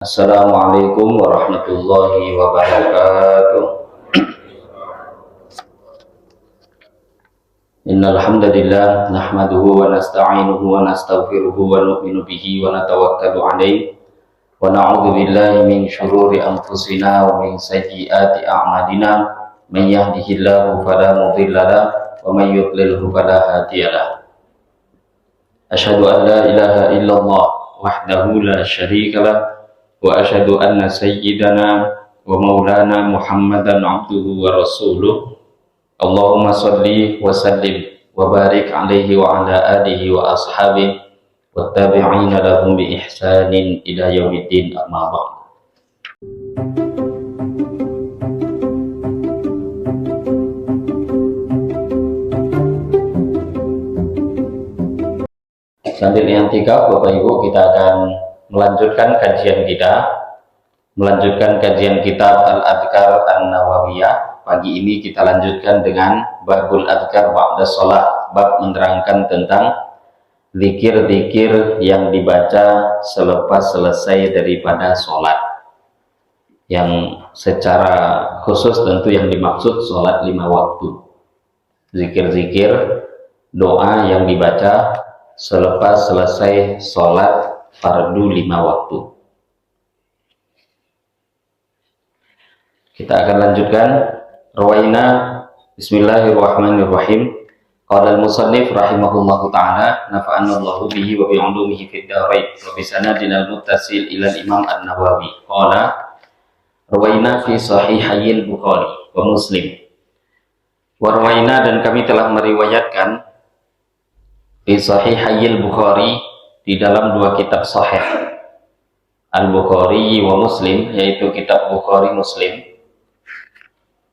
Assalamualaikum warahmatullahi wabarakatuh. Innal hamdalillah nahmaduhu wa nasta'inuhu wa nastaghfiruhu wa nu'minu bihi wa natawakkalu 'alaihi wa na'udzu billahi min shururi anfusina wa min sayyiati a'malina. Man yahdihillahu fala mudilla lahu wa man yudlilhu fala hadiya lahu. Asyhadu an la ilaha illallah wahdahu la syarika lahu wa asyhadu anna sayyidana wa maulana Muhammadan abduhu wa rasuluh. Allahumma salli wa sallim wa barik alaihi wa ala alihi wa ashabihi wa tabi'ina lahum bi ihsanin ila yaumiddin, amma ba'd. Sambil i'tikaf, Bapak Ibu, kita akan melanjutkan kajian kitab Al-Adhkar An-Nawawiyah. Pagi ini kita lanjutkan dengan Babul Adhkar Ba'da Sholat, bab menerangkan tentang zikir-zikir yang dibaca selepas selesai daripada sholat, yang secara khusus tentu yang dimaksud sholat 5 waktu. Zikir-zikir doa yang dibaca selepas selesai sholat fardu 5 waktu. Kita akan lanjutkan. Rawaina, bismillahirrahmanirrahim. Qala al-musannif rahimahullahu ta'ala, nafa'anallahu bihi wa bi'ulumihi fid dharain wa bi sanadina al-muttasil ila al-imam an-Nawawi. Qala rawaina fi sahihayil Bukhari wa Muslim. Wa rawaina, dan kami telah meriwayatkan fi sahihayil Bukhari, di dalam 2 kitab sahih, Al-Bukhari wa Muslim, yaitu kitab Bukhari Muslim.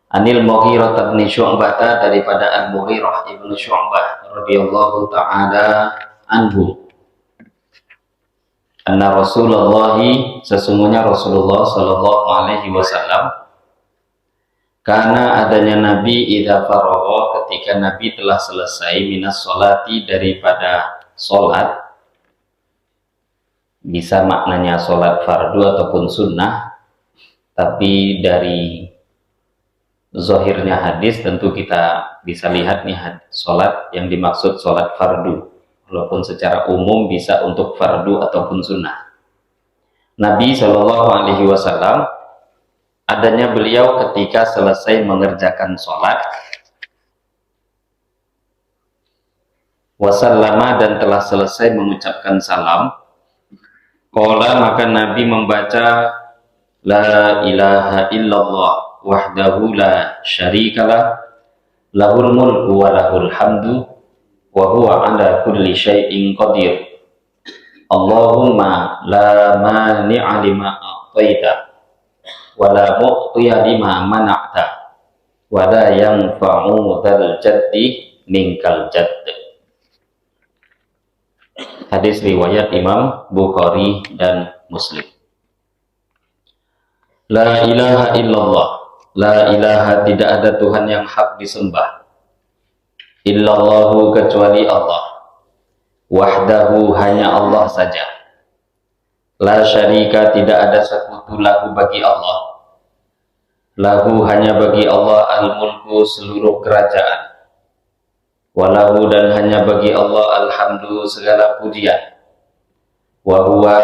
Anil Mughirah bin Syu'bah, daripada Al-Mughirah ibnu Syu'bah radhiyallahu ta'ala anhu, anna Rasulullah, sesungguhnya Rasulullah sallallahu alaihi wasallam, karena adanya Nabi idza faragha, ketika Nabi telah selesai minas sholati, daripada sholat, bisa maknanya sholat fardu ataupun sunnah, tapi dari zahirnya hadis tentu kita bisa lihat nih, sholat yang dimaksud sholat fardu, walaupun secara umum bisa untuk fardu ataupun sunnah. Nabi Shallallahu Alaihi Wasallam, adanya beliau ketika selesai mengerjakan sholat, wasallama, dan telah selesai mengucapkan salam, qala, maka Nabi membaca la ilaha illallah wahdahu la syarikalah, lahul mulku wa lahul hamdu wa huwa ala kulli syai'in qadir. Allahumma la mani'a lima a'taita wa la mu'tiya lima mana'ta wa la yanfa'u dzal jaddi minkal jadd. Hadis riwayat Imam Bukhari dan Muslim. La ilaha illallah, la ilaha, tidak ada Tuhan yang hak disembah, illallahu, kecuali Allah, wahdahu, hanya Allah saja, la syarika, tidak ada sekutu, lahu, bagi Allah, lahu, hanya bagi Allah, al-mulku, seluruh kerajaan, walahu, dan hanya bagi Allah, alhamdu, segala pujian, wahuwa,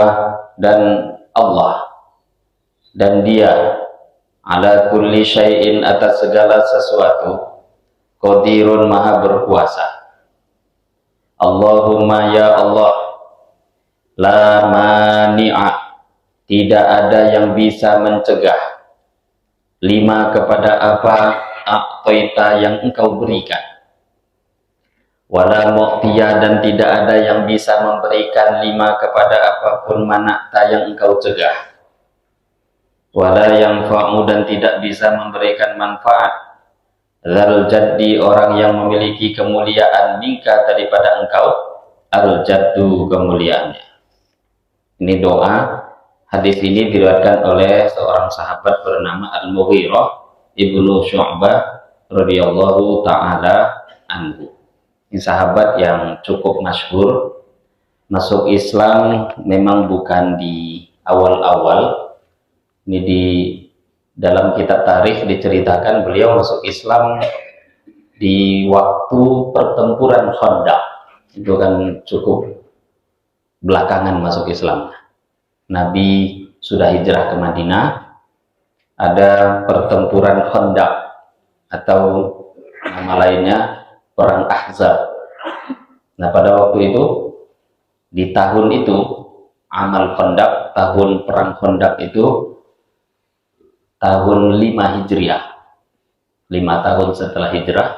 dan Allah, dan dia, ala kulli syai'in, atas segala sesuatu, qadirun, maha berkuasa. Allahumma, ya Allah, la mani'a, tidak ada yang bisa mencegah, lima, kepada apa, a'taita, yang engkau berikan, wala mu'tiya, dan tidak ada yang bisa memberikan, lima, kepada apapun, mana'ta, yang engkau cegah, wala yanfa'u, dan tidak bisa memberikan manfaat, dzal jaddi, orang yang memiliki kemuliaan, minka, daripada engkau, al jaddu, kemuliaannya. Ini doa. Hadis ini diriwayatkan oleh seorang sahabat bernama Al-Mughirah ibnu Syu'bah radhiyallahu ta'ala anhu. Ini sahabat yang cukup masyhur. Masuk Islam memang bukan di awal-awal. Ini di dalam kitab tarikh diceritakan beliau masuk Islam di waktu pertempuran Khandaq. Itu kan cukup belakangan masuk Islam. Nabi sudah hijrah ke Madinah, ada pertempuran Khandaq atau nama lainnya perang Ahzab. Nah, pada waktu itu, di tahun itu, amal Khandaq, tahun perang Khandaq itu tahun 5 Hijriah, 5 tahun setelah hijrah.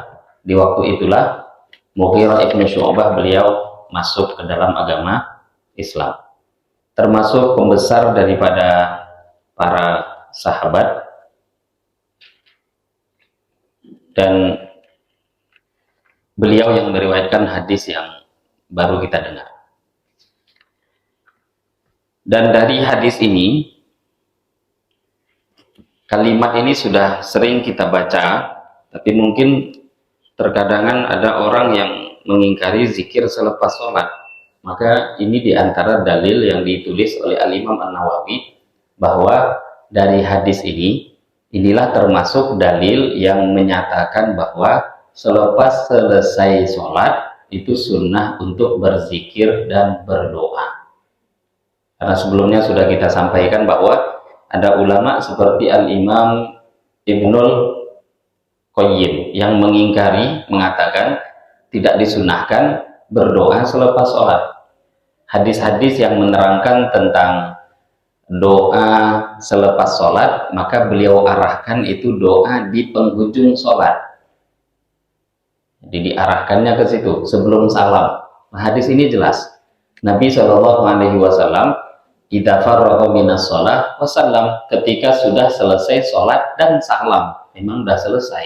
Di waktu itulah Mughirah ibn Syu'bah beliau masuk ke dalam agama Islam, termasuk pembesar daripada para sahabat, dan beliau yang meriwayatkan hadis yang baru kita dengar. Dan dari hadis ini, kalimat ini sudah sering kita baca, tapi mungkin terkadang ada orang yang mengingkari zikir selepas sholat. Maka ini diantara dalil yang ditulis oleh Al-Imam An-Nawawi, bahwa dari hadis ini, inilah termasuk dalil yang menyatakan bahwa selepas selesai sholat itu sunnah untuk berzikir dan berdoa. Karena sebelumnya sudah kita sampaikan bahwa ada ulama seperti Al-Imam Ibnul Qayyim yang mengingkari, mengatakan tidak disunahkan berdoa selepas sholat. Hadis-hadis yang menerangkan tentang doa selepas sholat, maka beliau arahkan itu doa di penghujung sholat. Jadi diarahkannya ke situ sebelum salam. Nah, hadis ini jelas. Nabi SAW idza faragha minas shalah wasallam, ketika sudah selesai sholat dan salam, memang sudah selesai.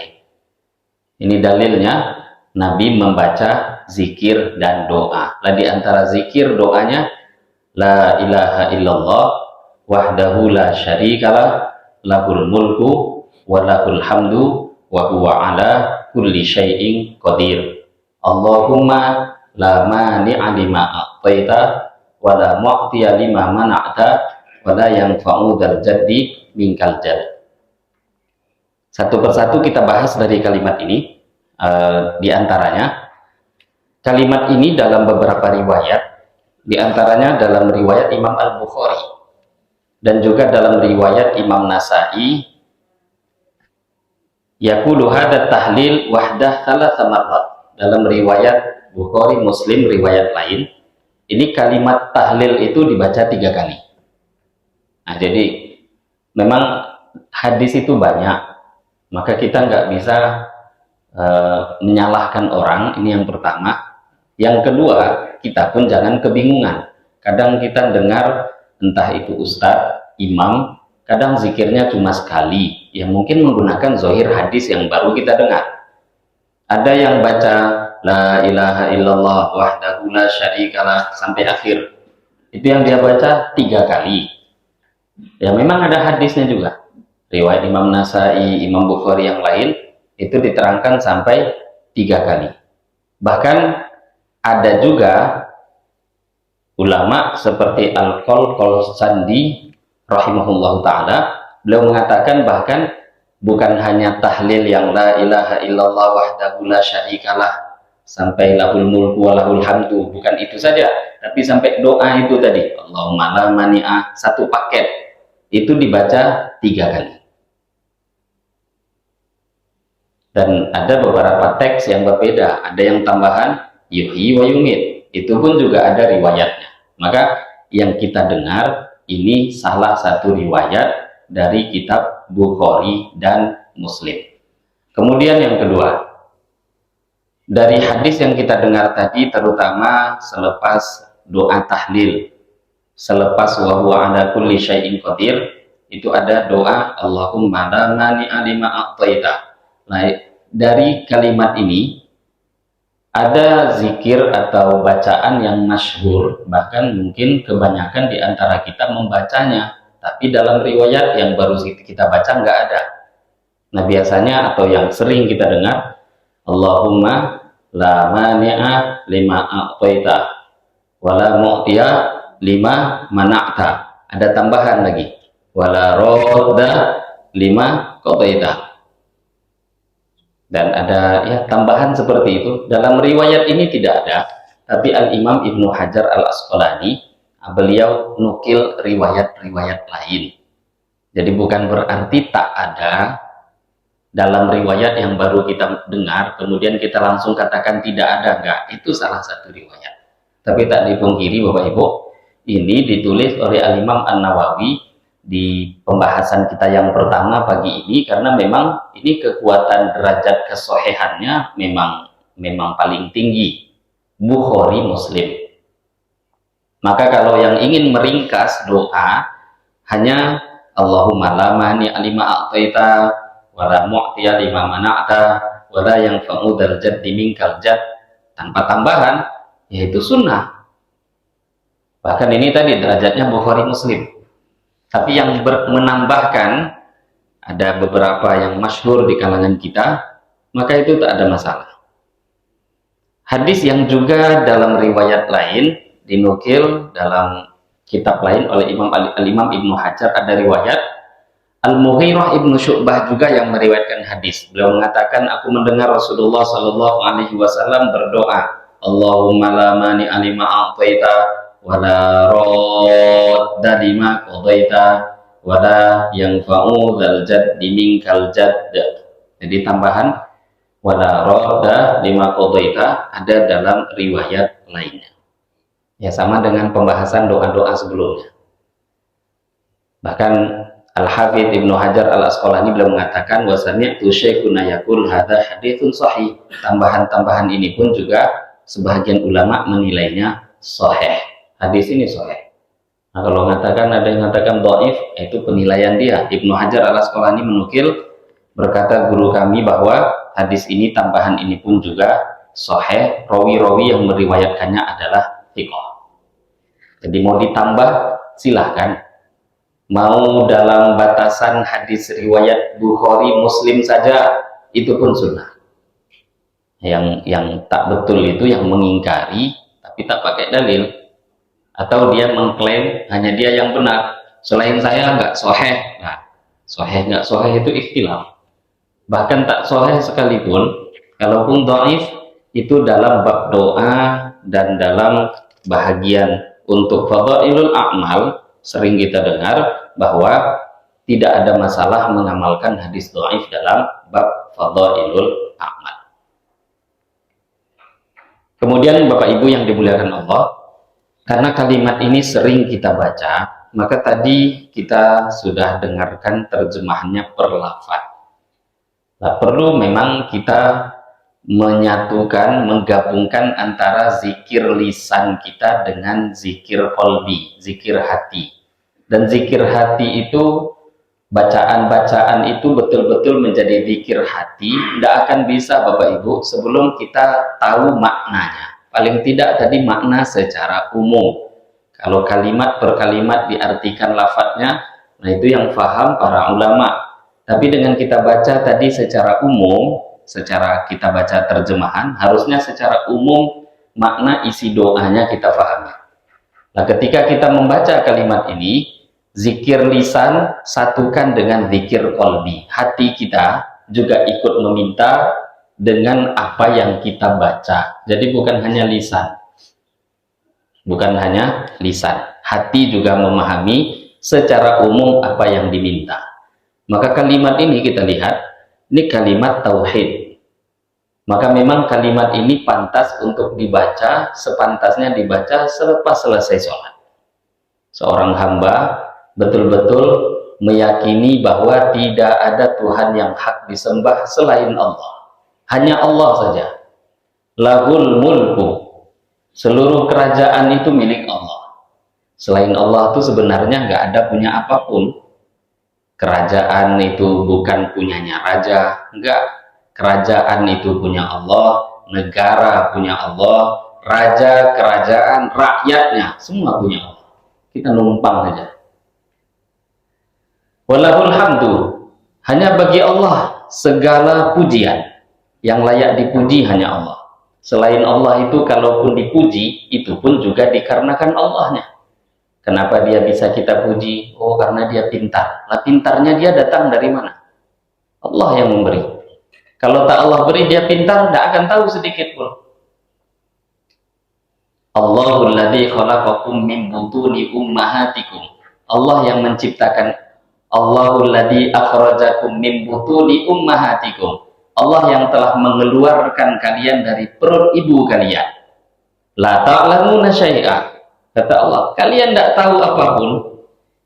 Ini dalilnya Nabi membaca zikir dan doa. Lah di antara zikir doanya la ilaha illallah wahdahu la syarikalah lahul mulku wa lahul hamdu wa huwa ala kulli syai'in qadir. Allahumma la mani'a lima a'taita wa la mu'tiya lima mana'ta wa la yanfa'u dzal jaddi minkal jadd. Satu persatu kita bahas dari kalimat ini. Di antaranya kalimat ini dalam beberapa riwayat, di antaranya dalam riwayat Imam Al-Bukhari dan juga dalam riwayat Imam Nasa'i, yaqulu hadza tahlil wahdah thalatha marrat. Dalam riwayat Bukhari, Muslim, riwayat lain, ini kalimat tahlil itu dibaca 3 kali. Nah, jadi memang hadis itu banyak, maka kita nggak bisa menyalahkan orang. Ini yang pertama. Yang kedua, kita pun jangan kebingungan. Kadang kita dengar entah itu ustadz, imam, kadang zikirnya cuma sekali, yang mungkin menggunakan zahir hadis yang baru kita dengar. Ada yang baca la ilaha illallah wahdahu la syarikalah sampai akhir, itu yang dia baca 3 kali. Ya memang ada hadisnya juga, riwayat Imam Nasa'i, Imam Bukhari yang lain, itu diterangkan sampai 3 kali. Bahkan ada juga ulama seperti Al-Qalqalsandi rahimahullahu ta'ala, beliau mengatakan bahkan bukan hanya tahlil yang la ilaha illallah wahdahu la syarikalah sampai lahul mulku wa lahul hamdu, bukan itu saja, tapi sampai doa itu tadi, Allahumma la mani'ah, satu paket, itu dibaca 3 kali. Dan ada beberapa teks yang berbeda, ada yang tambahan yuhyi wa yumit, itu pun juga ada riwayatnya. Maka yang kita dengar ini salah satu riwayat dari kitab Bukhari dan Muslim. Kemudian yang kedua, dari hadis yang kita dengar tadi, terutama selepas doa tahlil, selepas wa huwa ala kulli syai'in qadir, itu ada doa Allahumma la mani'a lima a'taita. Nah, dari kalimat ini ada zikir atau bacaan yang masyhur, bahkan mungkin kebanyakan di antara kita membacanya, tapi dalam riwayat yang baru kita baca nggak ada. Nah, biasanya atau yang sering kita dengar, Allahumma la mani'a lima a'taita wa la mu'tiya lima mana'ta. ada tambahan lagi. Wala radda lima qadaita. Dan ada ya tambahan seperti itu. Dalam riwayat ini tidak ada, tapi Al-Imam Ibnu Hajar Al-Asqalani beliau nukil riwayat-riwayat lain. Jadi bukan berarti tak ada dalam riwayat yang baru kita dengar, kemudian kita langsung katakan tidak ada, enggak. Itu salah satu riwayat. Tapi tak dipungkiri Bapak Ibu, ini ditulis oleh Al-Imam An-Nawawi di pembahasan kita yang pertama pagi ini, karena memang ini kekuatan derajat kesohihannya memang paling tinggi, Bukhari Muslim. Maka kalau yang ingin meringkas doa, hanya Allahumma la mani alima a'taita wa la mu'tiya lima mana'ta wa la yanfa'u dzal jaddi minkal jadd, tanpa tambahan, yaitu sunnah. Bahkan ini tadi derajatnya Bukhari Muslim. Tapi yang menambahkan, ada beberapa yang masyhur di kalangan kita, maka itu tak ada masalah. Hadis yang juga dalam riwayat lain dinukil dalam kitab lain oleh Imam Ibnu Hajar, ada riwayat Al-Mughirah Ibnu Syu'bah juga yang meriwayatkan hadis. Beliau mengatakan, aku mendengar Rasulullah Shallallahu Alaihi Wasallam berdoa, Allahumma la mani alima a'taita wala radda lima qadaita wala yanfa'u dzal jaddi minkal jadd. Jadi tambahan wala radda lima qadaita ada dalam riwayat lainnya. Ya, sama dengan pembahasan doa-doa sebelumnya. Bahkan Al-Hafidz Ibnu Hajar Al-Asqalani beliau mengatakan wa sami'tu syekhuna yaqul hadza haditsun sahih. Tambahan-tambahan ini pun juga sebagian ulama menilainya sahih. Hadis ini sahih. Nah, kalau mengatakan ada yang mengatakan dhaif, itu penilaian dia. Ibnu Hajar Al-Asqalani menukil berkata guru kami bahwa hadis ini, tambahan ini pun juga sahih. Rawi-rawi yang meriwayatkannya adalah thiqah. Jadi mau ditambah silahkan. Mau dalam batasan hadis riwayat Bukhari Muslim saja, itu pun sunnah. Yang tak betul itu yang mengingkari tapi tak pakai dalil, atau dia mengklaim hanya dia yang benar, selain saya nggak sahih. Nah, sahih nggak sahih itu ikhtilaf. Bahkan tak sahih sekalipun, kalaupun dhaif, itu dalam bab doa dan dalam bahagian untuk fadhailul a'mal sering kita dengar bahwa tidak ada masalah mengamalkan hadis dhaif dalam bab fadhailul a'mal. Kemudian Bapak Ibu yang dimuliakan Allah, karena kalimat ini sering kita baca, maka tadi kita sudah dengarkan terjemahannya per lafaz. Nah, perlu memang kita menyatukan, menggabungkan antara zikir lisan kita dengan zikir qalbi, zikir hati. Dan zikir hati itu, bacaan-bacaan itu betul-betul menjadi zikir hati, tidak akan bisa Bapak Ibu sebelum kita tahu maknanya. Paling tidak tadi makna secara umum. Kalau kalimat per kalimat diartikan lafadznya, nah itu yang faham para ulama. Tapi dengan kita baca tadi secara umum, secara kita baca terjemahan, harusnya secara umum makna isi doanya kita fahami. Nah, ketika kita membaca kalimat ini, zikir lisan satukan dengan zikir qalbi. Hati kita juga ikut meminta dengan apa yang kita baca. Jadi bukan hanya lisan. Bukan hanya lisan. Hati juga memahami secara umum apa yang diminta. Maka kalimat ini kita lihat, ini kalimat tauhid. Maka memang kalimat ini pantas untuk dibaca, sepantasnya dibaca selepas selesai sholat. Seorang hamba betul-betul meyakini bahwa tidak ada Tuhan yang hak disembah selain Allah. Hanya Allah saja. Lahul mulku. Seluruh kerajaan itu milik Allah. Selain Allah itu sebenarnya nggak ada punya apapun. Kerajaan itu bukan punyanya raja. Enggak. Kerajaan itu punya Allah. Negara punya Allah. Raja, kerajaan, rakyatnya. Semua punya Allah. Kita numpang saja. Walahul hamdu. Hanya bagi Allah segala pujian. Yang layak dipuji hanya Allah. Selain Allah itu kalaupun dipuji, itu pun juga dikarenakan Allahnya. Kenapa dia bisa kita puji? Oh, karena dia pintar. Nah, pintarnya dia datang dari mana? Allah yang memberi. Kalau tak Allah beri dia pintar, tidak akan tahu sedikit pun. Allahul ladzi khalaqakum min butuni ummahatikum. Allah yang menciptakan. Allahul ladzi akhrajakum min butuni ummahatikum. Allah yang telah mengeluarkan kalian dari perut ibu kalian. La ta'lamuna syai'a. Kata Allah, kalian tidak tahu apapun.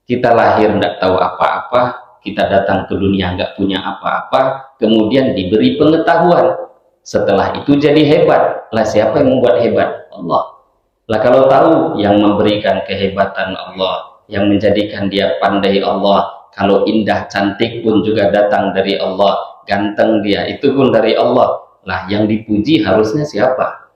Kita lahir tidak tahu apa-apa, kita datang ke dunia nggak punya apa-apa, kemudian diberi pengetahuan. Setelah itu jadi hebat. Lah siapa yang membuat hebat? Allah. Lah kalau tahu yang memberikan kehebatan Allah, yang menjadikan dia pandai Allah, kalau indah cantik pun juga datang dari Allah, ganteng dia itu pun dari Allah. Lah yang dipuji harusnya siapa?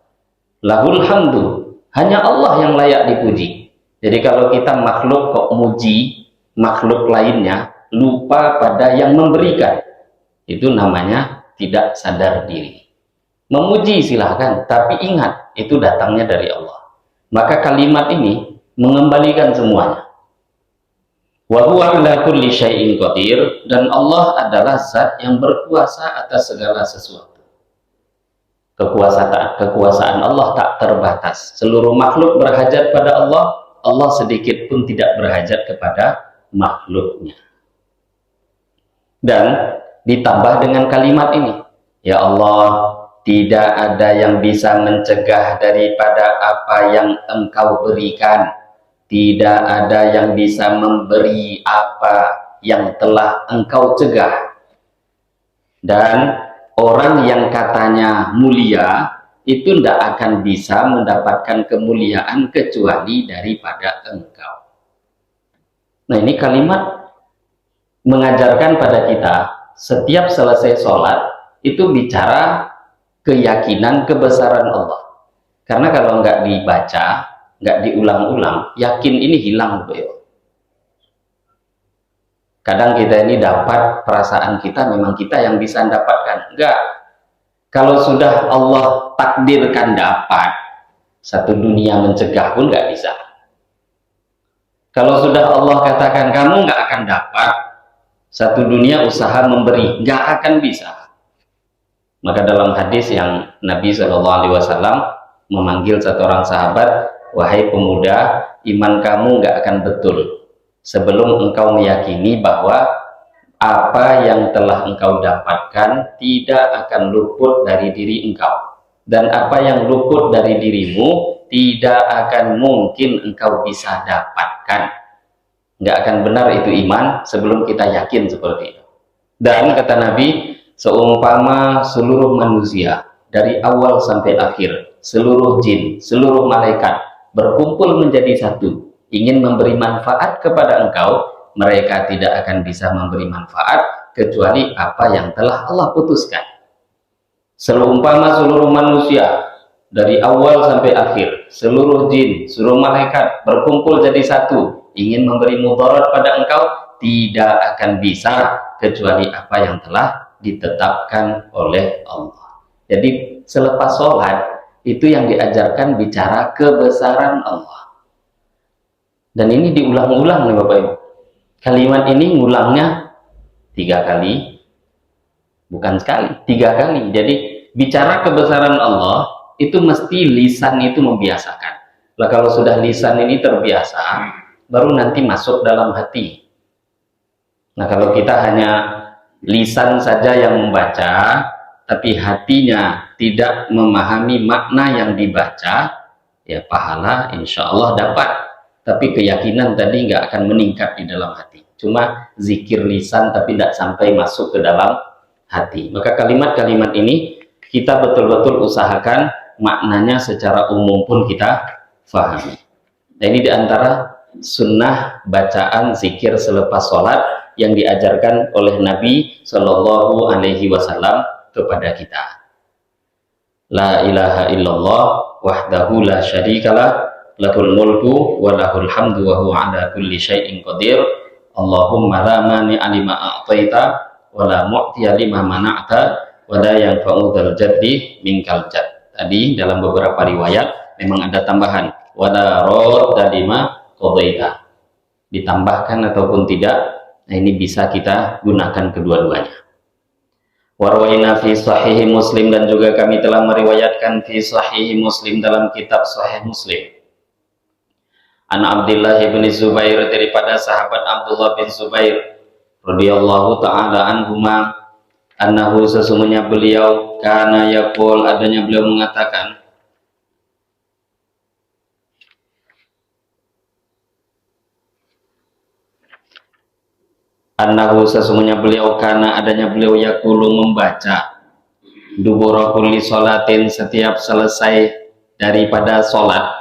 Lahul hamdu. Hanya Allah yang layak dipuji. Jadi kalau kita makhluk kok muji makhluk lainnya, lupa pada yang memberikan, itu namanya tidak sadar diri. Memuji silahkan, tapi ingat itu datangnya dari Allah. Maka kalimat ini mengembalikan semuanya. Wa huwa ala kulli syai'in qadir, dan Allah adalah zat yang berkuasa atas segala sesuatu. Kekuasaan Allah tak terbatas. Seluruh makhluk berhajat pada Allah, Allah sedikit pun tidak berhajat kepada makhluknya. Dan ditambah dengan kalimat ini, ya Allah, tidak ada yang bisa mencegah daripada apa yang Engkau berikan. Tidak ada yang bisa memberi apa yang telah Engkau cegah. Dan orang yang katanya mulia itu tidak akan bisa mendapatkan kemuliaan kecuali daripada Engkau. Nah, ini kalimat mengajarkan pada kita setiap selesai sholat itu bicara keyakinan kebesaran Allah. Karena kalau nggak dibaca, nggak diulang-ulang, yakin ini hilang, Bro. Kadang kita ini dapat perasaan kita memang kita yang bisa mendapatkan. Enggak. Kalau sudah Allah takdirkan dapat, satu dunia mencegah pun nggak bisa. Kalau sudah Allah katakan kamu nggak akan dapat, satu dunia usaha memberi nggak akan bisa. Maka dalam hadis yang Nabi SAW memanggil satu orang sahabat, wahai pemuda, iman kamu nggak akan betul sebelum engkau meyakini bahwa apa yang telah engkau dapatkan tidak akan luput dari diri engkau, dan apa yang luput dari dirimu tidak akan mungkin engkau bisa dapatkan. Nggak akan benar itu iman sebelum kita yakin seperti itu. Dan kata Nabi, seumpama seluruh manusia dari awal sampai akhir, seluruh jin, seluruh malaikat berkumpul menjadi satu, ingin memberi manfaat kepada engkau, mereka tidak akan bisa memberi manfaat kecuali apa yang telah Allah putuskan. Seumpama seluruh manusia dari awal sampai akhir, seluruh jin, seluruh malaikat berkumpul jadi satu, ingin memberi mudarat pada engkau, tidak akan bisa kecuali apa yang telah ditetapkan oleh Allah. Jadi selepas sholat itu yang diajarkan bicara kebesaran Allah. Dan ini diulang-ulang nih Bapak Ibu. Kalimat ini ngulangnya 3 kali, bukan sekali, 3 kali. Jadi bicara kebesaran Allah itu mesti lisan itu membiasakan. Lah kalau sudah lisan ini terbiasa, baru nanti masuk dalam hati. Nah kalau kita hanya lisan saja yang membaca, tapi hatinya tidak memahami makna yang dibaca, ya pahala insya Allah dapat. Tapi keyakinan tadi nggak akan meningkat di dalam hati. Cuma zikir lisan tapi tidak sampai masuk ke dalam hati. Maka kalimat-kalimat ini kita betul-betul usahakan maknanya secara umum pun kita fahami. Nah ini diantara sunnah bacaan zikir selepas sholat yang diajarkan oleh Nabi Shallallahu Alaihi Wasallam kepada kita. La ilaha illallah wahdahu la syarikalah, lahul mulku wa lahul hamdu wa huwa ala kulli syai'in qadir. Allahumma la mani'a lima a'taita wa la mu'tiya lima mana'ta wa la yanfa'u dzal jaddi minkal jadd. Tadi dalam beberapa riwayat memang ada tambahan wa la radda lima qadaita. ditambahkan ataupun tidak. Nah, ini bisa kita gunakan kedua-duanya. Warwaina fi Sahih Muslim, dan juga kami telah meriwayatkan fi Sahih Muslim, dalam kitab Sahih Muslim. An Abdullah bin Zubair, daripada sahabat Abdullah bin Zubair radhiyallahu taala anhuma, annahu, sesungguhnya beliau, kana yaqul, adanya beliau mengatakan, annahu, sesungguhnya beliau, karena adanya beliau, yaqulu, membaca, dubura kulli sholatin, setiap selesai daripada sholat,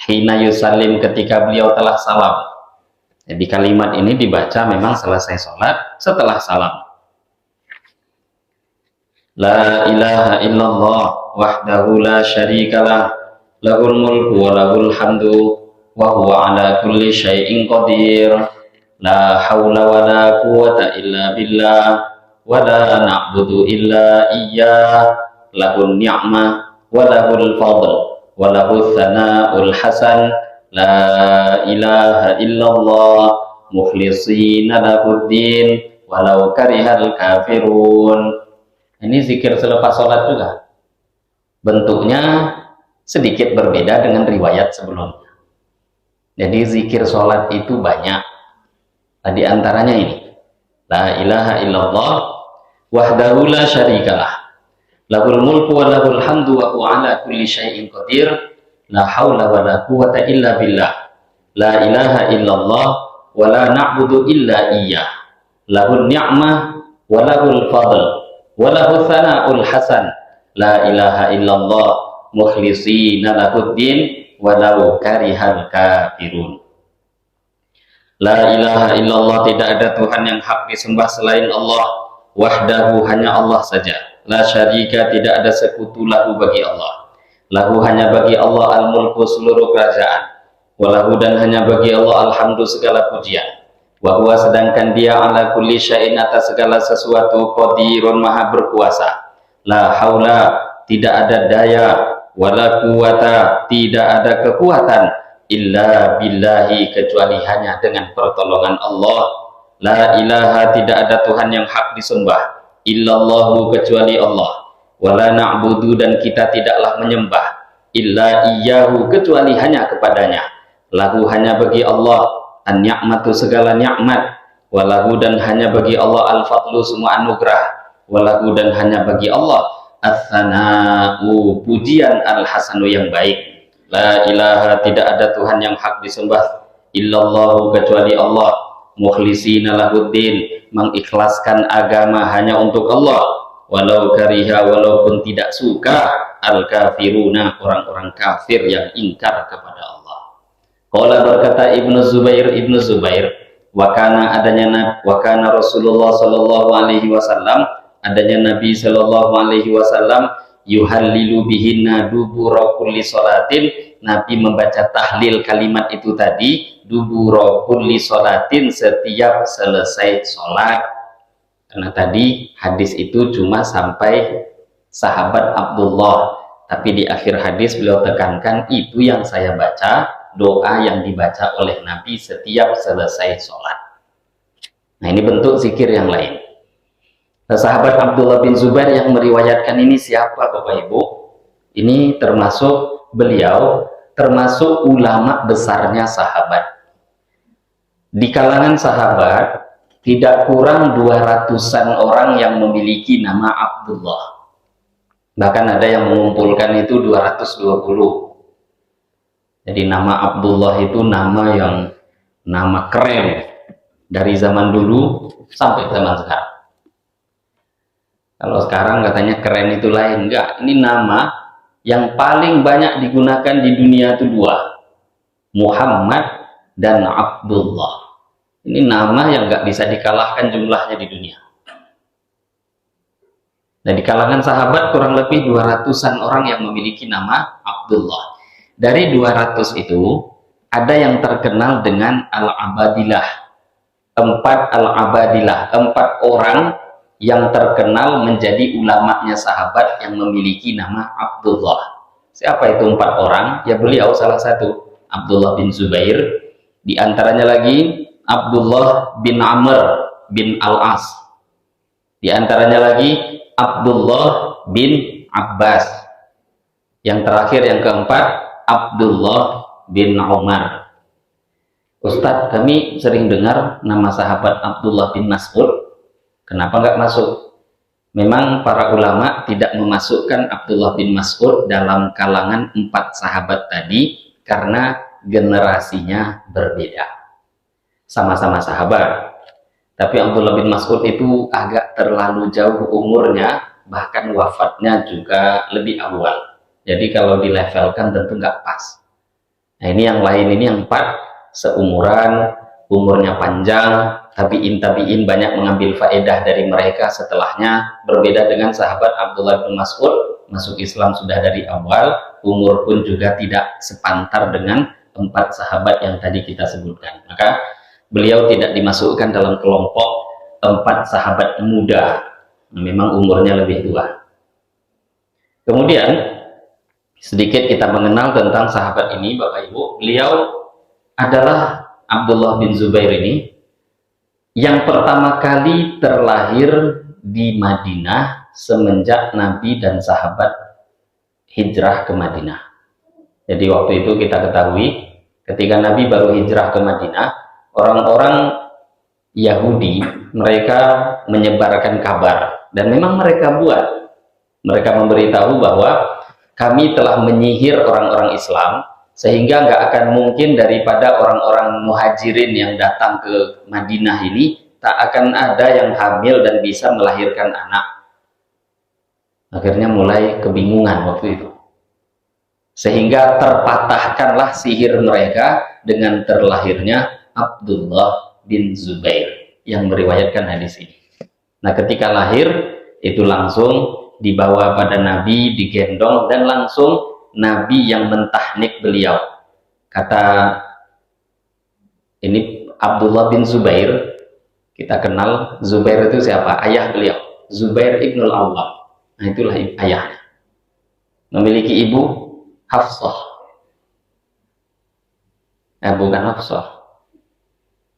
hina yusallim, ketika beliau telah salam. Jadi kalimat ini dibaca memang selesai sholat, setelah salam. La ilaha illallah wahdahu la syarikalah, lahul mulku wa lahul hamdu wa huwa ala kulli syai'in qadir. La haula wa la quwata illa billah wa la na'budu illa iyyah, lahun ni'mah wa lahul fadl wa lahul thana'ul hasan. La ilaha illallah mukhlisina lahuddin walau karihal kafirun. Ini zikir selepas sholat juga. Bentuknya sedikit berbeda dengan riwayat sebelumnya. Jadi zikir sholat itu banyak. Di antaranya ini, la ilaha illallah wahdahu la syarikalah, lahul mulku wa lahul hamdu wa huwa ala kulli syai'in qadir. La haula wa la quwata illa billah. La ilaha illallah wa la na'budu illa iyyah. Lahun ni'mah wa lahul fadl wa lahu thana'ul hasan. La ilaha illallah mukhlisina lahuddin walau karihal kafirun. La ilaha illallah, tidak ada Tuhan yang hak disembah selain Allah. Wahdahu, hanya Allah saja. La syarika, tidak ada sekutu lahu bagi Allah. Lahu, hanya bagi Allah, al-mulku, seluruh kerajaan. Walahu, dan hanya bagi Allah, alhamdu, segala pujian. Wa huwa, sedangkan dia, ala kulli syai'in, atas segala sesuatu, qadirun, maha berkuasa. La haula, tidak ada daya, wala quwata, tidak ada kekuatan, illa billahi, kecuali hanya dengan pertolongan Allah. La ilaha, tidak ada Tuhan yang hak disembah, illallahu, kecuali Allah. Wala na'budu, dan kita tidaklah menyembah, illa iyyahu, kecuali hanya kepadanya. Lahu, hanya bagi Allah, an-ni'matu, segala nikmat. Walahu, dan hanya bagi Allah, al-fadlu, semua anugerah. Walahu, dan hanya bagi Allah, ats-tsana'u, pujian, al-hasanu, yang baik. La ilaha, tidak ada Tuhan yang hak disembah, illallahu, kecuali Allah. Mukhlisina lahuddin, mengikhlaskan agama hanya untuk Allah. Walau kariha, walaupun tidak suka, al-kafiruna, orang-orang kafir yang ingkar kepada Allah. Qala, berkata Ibnu Zubair, wakana, adanya wakana Rasulullah sallallahu alaihi wasallam, adanya Nabi sallallahu alaihi wasallam, yuhallilu bihinna dubura kulli sholatin, Nabi membaca tahlil kalimat itu tadi, dubura kulli sholatin, setiap selesai sholat. Karena tadi hadis itu cuma sampai sahabat Abdullah, tapi di akhir hadis beliau tekankan, itu yang saya baca, doa yang dibaca oleh Nabi setiap selesai sholat. Nah, ini bentuk zikir yang lain. Nah, sahabat Abdullah bin Zubair yang meriwayatkan ini siapa, Bapak Ibu? Ini termasuk beliau, termasuk ulama besarnya sahabat. Di kalangan sahabat tidak kurang 200-an orang yang memiliki nama Abdullah. Bahkan ada yang mengumpulkan itu 220. Jadi nama Abdullah itu nama keren dari zaman dulu sampai zaman sekarang. Kalau sekarang katanya keren itu lain, enggak. Ini nama yang paling banyak digunakan di dunia itu dua, Muhammad dan Abdullah. Ini nama yang nggak bisa dikalahkan jumlahnya di dunia. Dan di kalangan sahabat kurang lebih 200-an orang yang memiliki nama Abdullah. Dari 200 itu ada yang terkenal dengan Al-Abadilah. 4 orang yang terkenal menjadi ulamanya sahabat yang memiliki nama Abdullah. Siapa itu 4 orang? Ya beliau salah satu, Abdullah bin Zubair. Di antaranya lagi Abdullah bin Amr bin Al-As. Di antaranya lagi Abdullah bin Abbas. Yang terakhir, yang keempat, Abdullah bin Umar. Ustadz, kami sering dengar nama sahabat Abdullah bin Mas'ud. Kenapa nggak masuk? Memang para ulama tidak memasukkan Abdullah bin Mas'ud dalam kalangan 4 sahabat tadi karena generasinya berbeda. Sama-sama sahabat, tapi Abdullah bin Mas'ud itu agak terlalu jauh umurnya, bahkan wafatnya juga lebih awal. Jadi kalau dilevelkan tentu nggak pas. Nah ini yang lain, ini yang 4 seumuran, umurnya panjang, tabi'in banyak mengambil faedah dari mereka setelahnya. Berbeda dengan sahabat Abdullah bin Mas'ud, masuk Islam sudah dari awal, umur pun juga tidak sepantar dengan 4 sahabat yang tadi kita sebutkan. Maka beliau tidak dimasukkan dalam kelompok 4 sahabat muda, memang umurnya lebih tua. Kemudian sedikit kita mengenal tentang sahabat ini, Bapak Ibu. Beliau adalah Abdullah bin Zubair ini yang pertama kali terlahir di Madinah semenjak Nabi dan sahabat hijrah ke Madinah. Jadi waktu itu kita ketahui ketika Nabi baru hijrah ke Madinah, orang-orang Yahudi mereka menyebarkan kabar, dan memang mereka memberitahu bahwa kami telah menyihir orang-orang Islam sehingga nggak akan mungkin daripada orang-orang muhajirin yang datang ke Madinah ini tak akan ada yang hamil dan bisa melahirkan anak. Akhirnya mulai kebingungan waktu itu, sehingga terpatahkanlah sihir mereka dengan terlahirnya Abdullah bin Zubair yang meriwayatkan hadis ini. Nah ketika lahir itu langsung dibawa pada Nabi, digendong, dan langsung Nabi yang mentahnik beliau. Kata ini Abdullah bin Zubair, kita kenal Zubair itu siapa? Ayah beliau, Zubair ibnul Awwam. Nah itulah ayahnya. Memiliki ibu Hafsah. Bukan Hafsah,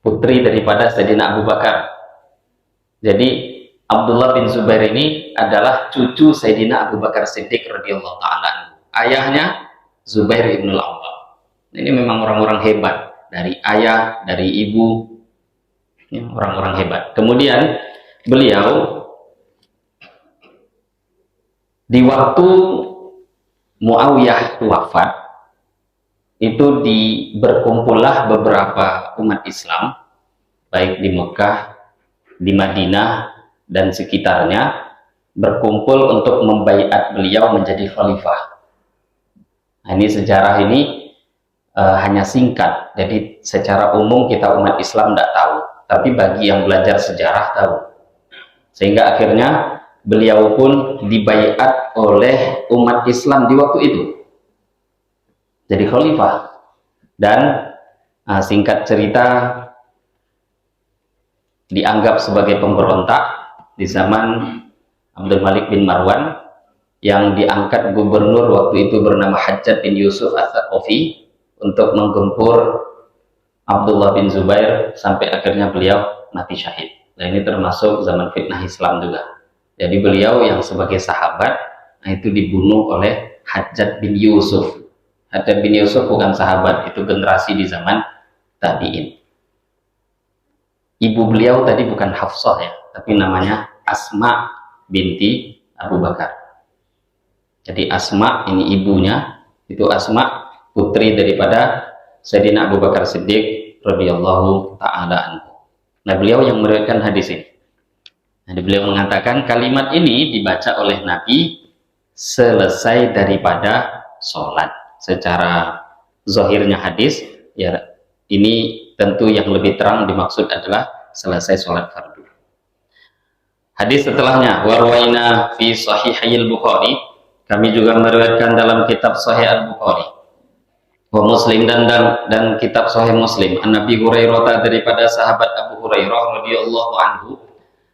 putri daripada Sayyidina Abu Bakar. Jadi Abdullah bin Zubair ini adalah cucu Sayyidina Abu Bakar Siddiq radhiyallahu ta'ala. Ayahnya Zubair ibn al-Awwam. Ini memang orang-orang hebat, dari ayah, dari ibu, orang-orang hebat. Kemudian beliau di waktu Muawiyah wafat itu berkumpullah beberapa umat Islam baik di Mekah, di Madinah dan sekitarnya, berkumpul untuk membaiat beliau menjadi khalifah. Nah, ini sejarah ini hanya singkat, jadi secara umum kita umat Islam tidak tahu, tapi bagi yang belajar sejarah tahu. Sehingga akhirnya beliau pun dibaiat oleh umat Islam di waktu itu jadi khalifah. Dan singkat cerita, dianggap sebagai pemberontak di zaman Abdul Malik bin Marwan, yang diangkat gubernur waktu itu bernama Hajjaj bin Yusuf Ats-Tsaqafi untuk menggempur Abdullah bin Zubair sampai akhirnya beliau mati syahid. Nah ini termasuk zaman fitnah Islam juga. Jadi beliau yang sebagai sahabat, nah itu dibunuh oleh Hajjaj bin Yusuf. Hajjaj bin Yusuf bukan sahabat, itu generasi di zaman tabi'in. Ibu beliau tadi bukan Hafsah ya, tapi namanya Asma binti Abu Bakar. Jadi Asma ini ibunya, itu Asma putri daripada Sayyidina Abu Bakar Siddiq radhiyallahu ta'ala anhu. Nah beliau yang meriwayatkan hadis ini. Nah, beliau mengatakan kalimat ini dibaca oleh Nabi selesai daripada sholat. Secara zahirnya hadis, ya ini tentu yang lebih terang dimaksud adalah selesai sholat fardu. Hadis setelahnya, warwaina fi sahihil Bukhari, kami juga meriwayatkan dalam kitab Sahih Al-Bukhari, wa Muslim dan kitab Sahih Muslim, an Nabi Hurairah daripada sahabat Abu Hurairah radhiyallahu anhu,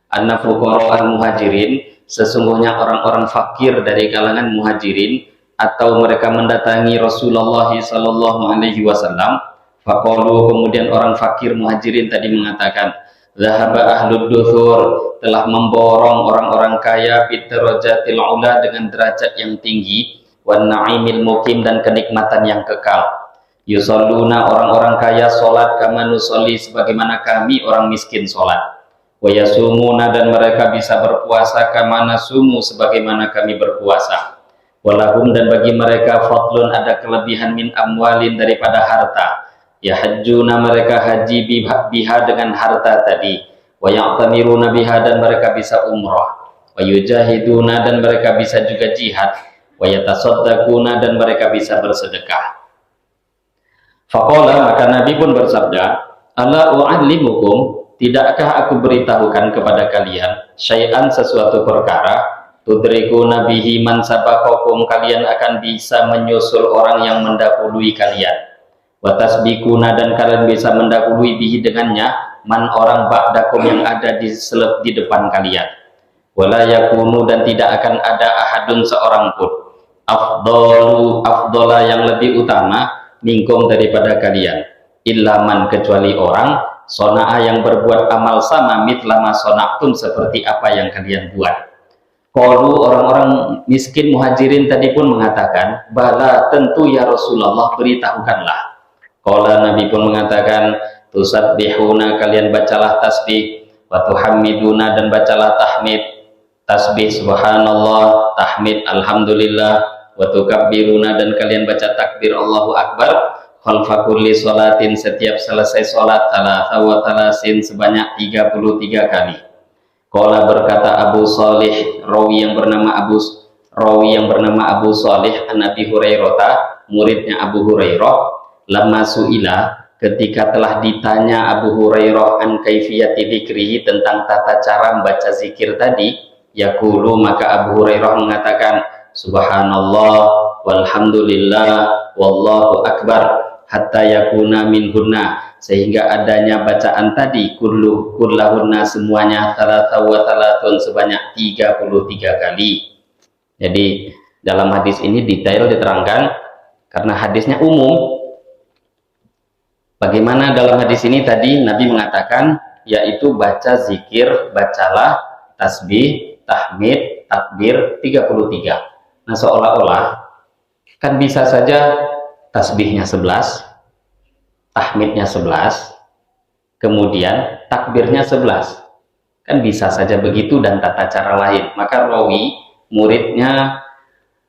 anna fuqara al-muhajirin, sesungguhnya orang-orang fakir dari kalangan muhajirin atau mereka mendatangi Rasulullah sallallahu alaihi wasallam, Faqalu, kemudian orang fakir muhajirin tadi mengatakan, zahaba ahlud duthur, telah memborong orang-orang kaya bitarajatil ula, dengan derajat yang tinggi, wan na'imil mukim, dan kenikmatan yang kekal. Yusalluna, orang-orang kaya salat kama nusolli, sebagaimana kami orang miskin salat. Wa yasumuna, dan mereka bisa berpuasa kama nasumu, sebagaimana kami berpuasa. Walahum, dan bagi mereka fadlun, ada kelebihan min amwalin, daripada harta. Ya hajjuna, mereka haji biha, dengan harta tadi. Wa ya'tamiruna biha, dan mereka bisa umrah. Wa yujahiduna, dan mereka bisa juga jihad. Wa yatasaddaquna, dan mereka bisa bersedekah. Faqala, maka Nabi pun bersabda, ala u'allimukum, tidakkah aku beritahukan kepada kalian syai'an, sesuatu perkara, tudrikuna bihi man sabaqakum, kalian akan bisa menyusul orang yang mendahului kalian. Watasbikuna, dan kalian bisa mendahului bihi, dengannya, man orang ba'dakum, yang ada di depan kalian. Wala yakunu, dan tidak akan ada ahadun, seorang pun, afdola, yang lebih utama, minkum, daripada kalian, illa man, kecuali orang, sona'a, yang berbuat amal sama, mitlama sona'tum, seperti apa yang kalian buat. Qalu, orang-orang miskin muhajirin tadi pun mengatakan, bala, tentu ya Rasulullah, beritahukanlah. Qala, Nabi pun mengatakan, tusabbihuna, kalian bacalah tasbih, wa tuhammiduna, dan bacalah tahmid, tasbih subhanallah, tahmid alhamdulillah, wa tukabbiruna, dan kalian baca takbir Allahu akbar, khalfa kulli sholatin, setiap selesai sholat, thalatha wa thalasin, sebanyak 33 kali. Qala, berkata Abu Salih, rawi yang bernama Abu Salih, an Abi Hurairah, muridnya Abu Hurairah, lama su'ila, ketika telah ditanya Abu Hurairah an kaifiyati dzikrihi, tentang tata cara membaca zikir tadi, yaqulu, maka Abu Hurairah mengatakan, subhanallah walhamdulillah wallahu akbar, hatta yakuna minhunna, sehingga adanya bacaan tadi, kullahunna, semuanya, thalatha wa thalatun, sebanyak 33 kali. Jadi dalam hadis ini detail diterangkan, karena hadisnya umum. Bagaimana dalam hadis ini tadi Nabi mengatakan, yaitu baca zikir, bacalah tasbih, tahmid, takbir 33. Nah, seolah-olah kan bisa saja tasbihnya 11, tahmidnya 11, kemudian takbirnya 11. Kan bisa saja begitu dan tata cara lain. Maka rawi, muridnya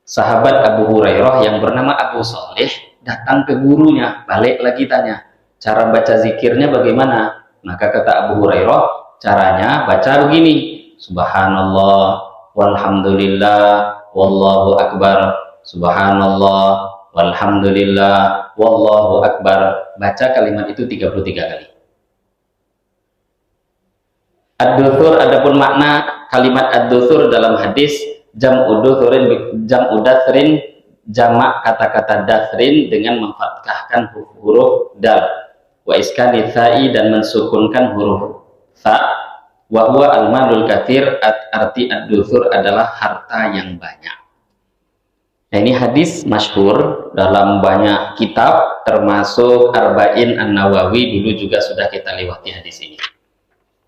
sahabat Abu Hurairah yang bernama Abu Salih, datang ke gurunya, balik lagi tanya, cara baca zikirnya bagaimana? Maka kata Abu Hurairah, caranya baca begini, subhanallah walhamdulillah wallahu akbar, subhanallah walhamdulillah wallahu akbar. Baca kalimat itu 33 kali. Ad-duthur, adapun makna kalimat ad-duthur dalam hadis, jam'u dathrin, jamak kata-kata dathrin dengan memfathahkan huruf dal, wa iskani tha'i, dan mensukunkan huruf tha, wa huwa al-malul katsir, arti ad-duthur adalah harta yang banyak. Nah, ini hadis masyhur dalam banyak kitab, termasuk Arba'in An-Nawawi, dulu juga sudah kita lewati hadis ini.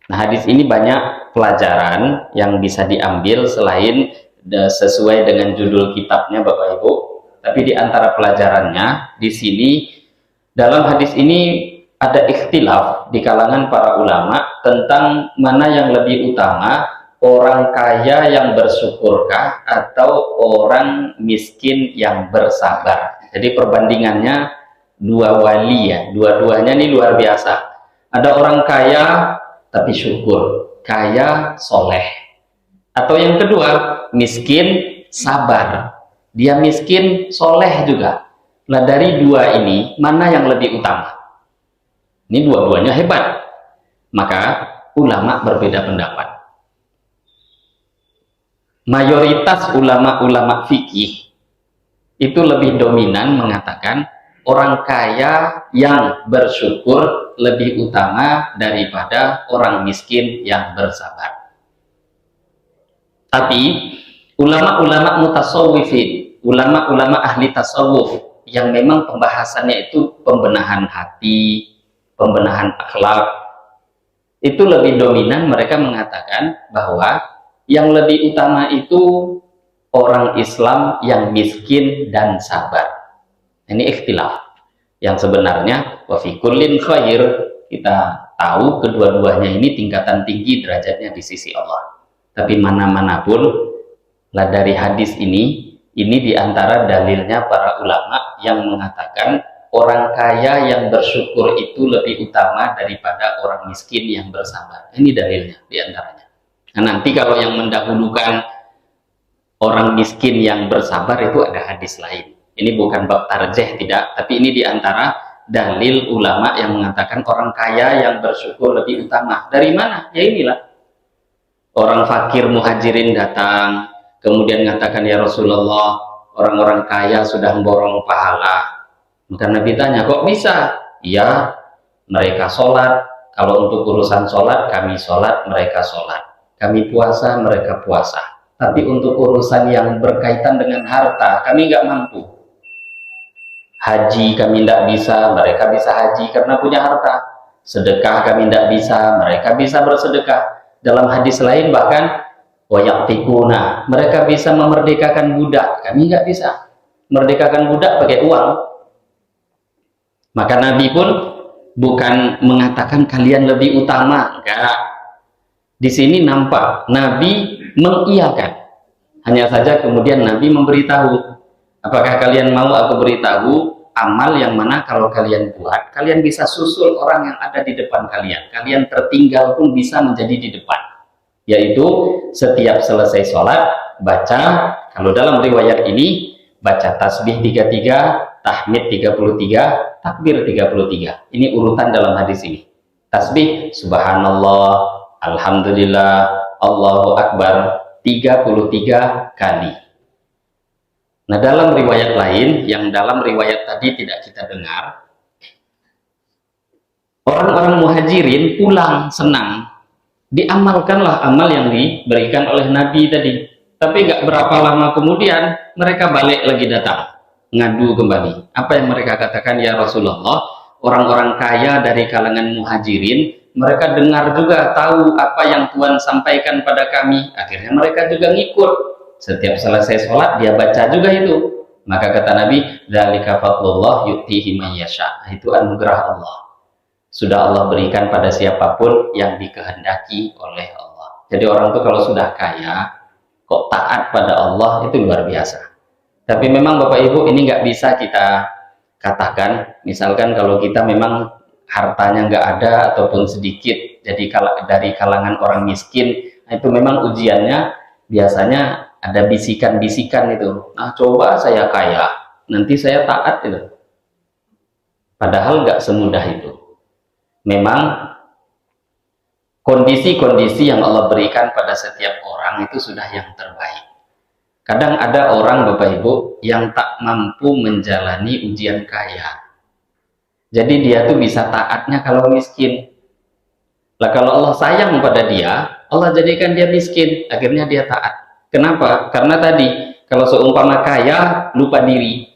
Nah, hadis ini banyak pelajaran yang bisa diambil selain sesuai dengan judul kitabnya Bapak Ibu. Tapi di antara pelajarannya di sini, dalam hadis ini ada ikhtilaf di kalangan para ulama tentang mana yang lebih utama, orang kaya yang bersyukurkah atau orang miskin yang bersabar. Jadi perbandingannya dua wali ya, dua-duanya ini luar biasa. Ada orang kaya tapi syukur, kaya soleh. Atau yang kedua, miskin sabar, dia miskin soleh juga. Nah, dari dua ini mana yang lebih utama? Ini dua-duanya hebat. Maka ulama berbeda pendapat. Mayoritas ulama-ulama fikih itu lebih dominan mengatakan orang kaya yang bersyukur lebih utama daripada orang miskin yang bersabar. Tapi ulama-ulama mutasawwifin, ulama-ulama ahli tasawuf yang memang pembahasannya itu pembenahan hati, pembenahan akhlak, itu lebih dominan mereka mengatakan bahwa yang lebih utama itu orang Islam yang miskin dan sabar. Ini ikhtilaf. Yang sebenarnya wa fi kullin khair, kita tahu kedua-duanya ini tingkatan tinggi derajatnya di sisi Allah. Tapi mana-mana pun lah dari hadis ini diantara dalilnya para ulama yang mengatakan orang kaya yang bersyukur itu lebih utama daripada orang miskin yang bersabar. Ini dalilnya diantaranya. Nah, nanti kalau yang mendahulukan orang miskin yang bersabar itu ada hadis lain. Ini bukan bab tarjih, tidak, tapi ini diantara dalil ulama yang mengatakan orang kaya yang bersyukur lebih utama. Dari mana? Ya inilah. Orang fakir muhajirin datang, kemudian mengatakan, ya Rasulullah, orang-orang kaya sudah memborong pahala. Maka Nabi tanya, kok bisa? Ya, mereka sholat. Kalau untuk urusan sholat, kami sholat, mereka sholat. Kami puasa, mereka puasa. Tapi untuk urusan yang berkaitan dengan harta, kami nggak mampu. Haji kami tidak bisa, mereka bisa haji karena punya harta. Sedekah kami tidak bisa, mereka bisa bersedekah. Dalam hadis lain bahkan, wayaktikuna, mereka bisa memerdekakan budak, kami nggak bisa. Merdekakan budak pakai uang. Maka Nabi pun bukan mengatakan kalian lebih utama, enggak. Di sini nampak Nabi mengiyakan. Hanya saja kemudian Nabi memberitahu, apakah kalian mau aku beritahu amal yang mana kalau kalian buat, kalian bisa susul orang yang ada di depan kalian. Kalian tertinggal pun bisa menjadi di depan. Yaitu setiap selesai sholat, baca, kalau dalam riwayat ini, baca tasbih 33, tahmid 33, takbir 33. Ini urutan dalam hadis ini. Tasbih subhanallah, alhamdulillah, Allahu akbar 33 kali. Nah, dalam riwayat lain yang dalam riwayat tadi tidak kita dengar, orang-orang muhajirin pulang senang, diamalkanlah amal yang diberikan oleh Nabi tadi. Tapi nggak berapa lama kemudian mereka balik lagi datang, ngadu kembali. Apa yang mereka katakan, ya Rasulullah, orang-orang kaya dari kalangan muhajirin, mereka dengar juga, tahu apa yang Tuhan sampaikan pada kami. Akhirnya mereka juga ngikut. Setiap selesai sholat dia baca juga itu. Maka kata Nabi, dzalika fadlullah yu'tihi man yasha. Itu anugerah Allah. Sudah Allah berikan pada siapapun yang dikehendaki oleh Allah. Jadi orang itu kalau sudah kaya, kok taat pada Allah, itu luar biasa. Tapi memang Bapak Ibu, ini nggak bisa kita katakan, misalkan kalau kita memang hartanya nggak ada ataupun sedikit, jadi dari kalangan orang miskin, itu memang ujiannya biasanya ada bisikan-bisikan itu. Nah, coba saya kaya, nanti saya taat itu. Padahal nggak semudah itu. Memang kondisi-kondisi yang Allah berikan pada setiap orang itu sudah yang terbaik. Kadang ada orang Bapak Ibu yang tak mampu menjalani ujian kaya. Jadi dia tuh bisa taatnya kalau miskin. Lah kalau Allah sayang pada dia, Allah jadikan dia miskin, akhirnya dia taat. Kenapa? Karena tadi kalau seumpama kaya lupa diri,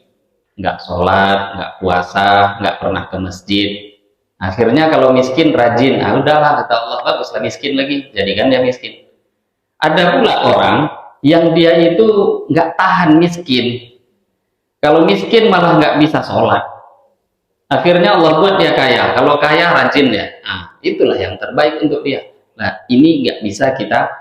nggak sholat, nggak puasa, nggak pernah ke masjid. Akhirnya kalau miskin rajin, ah udahlah kata Allah, baguslah miskin lagi, jadikan dia miskin. Ada pula orang yang dia itu nggak tahan miskin. Kalau miskin malah nggak bisa sholat. Akhirnya Allah buat dia kaya. Kalau kaya rajin ya. Nah, itulah yang terbaik untuk dia. Nah, ini nggak bisa kita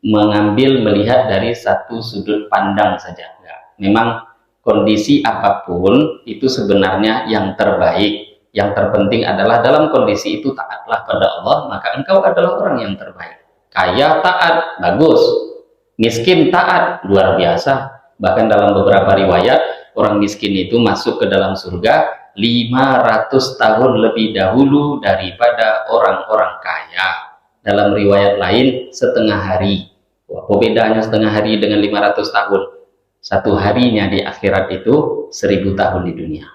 mengambil melihat dari satu sudut pandang saja. Nggak. Memang kondisi apapun itu sebenarnya yang terbaik. Yang terpenting adalah dalam kondisi itu taatlah pada Allah, maka engkau adalah orang yang terbaik. Kaya taat, bagus. Miskin taat, luar biasa. Bahkan dalam beberapa riwayat, orang miskin itu masuk ke dalam surga 500 tahun lebih dahulu daripada orang-orang kaya. Dalam riwayat lain, setengah hari. Wah, bedanya setengah hari dengan 500 tahun. Satu harinya di akhirat itu 1000 tahun di dunia.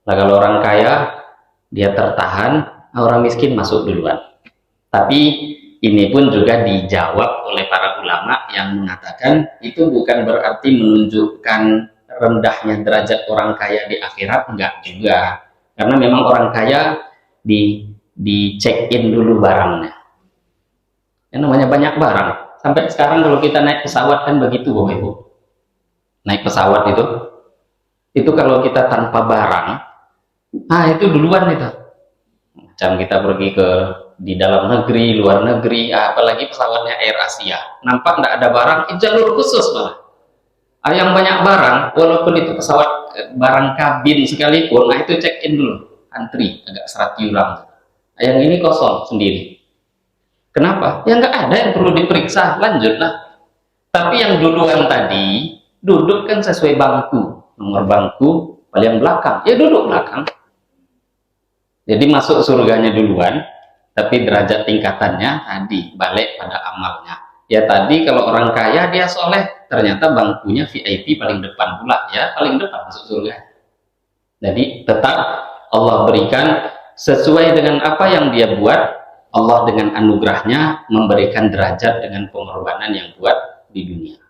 Nah, kalau orang kaya, dia tertahan, orang miskin masuk duluan. Tapi ini pun juga dijawab oleh para ulama yang mengatakan itu bukan berarti menunjukkan rendahnya derajat orang kaya di akhirat, enggak juga. Karena memang orang kaya di check in dulu barangnya. Yang namanya banyak barang. Sampai sekarang kalau kita naik pesawat kan begitu, Bapak Ibu. Naik pesawat itu kalau kita tanpa barang, itu duluan itu. Macam kita pergi di dalam negeri, luar negeri, apalagi pesawatnya Air Asia, nampak tidak ada barang, jalur khusus malah. Yang banyak barang, walaupun itu pesawat barang kabin sekalipun, itu check in dulu, antri agak serat yuram. Yang ini kosong sendiri. Kenapa? Ya nggak ada yang perlu diperiksa, lanjutlah. Tapi yang duluan tadi duduk kan sesuai bangku, nomor bangku paling belakang, ya duduk belakang. Jadi masuk surganya duluan, tapi derajat tingkatannya tadi balik pada amalnya. Ya tadi kalau orang kaya dia soleh, ternyata bangkunya VIP paling depan pula, ya paling depan masuk surga. Jadi tetap Allah berikan sesuai dengan apa yang dia buat. Allah dengan anugerahnya memberikan derajat dengan pengorbanan yang buat di dunia.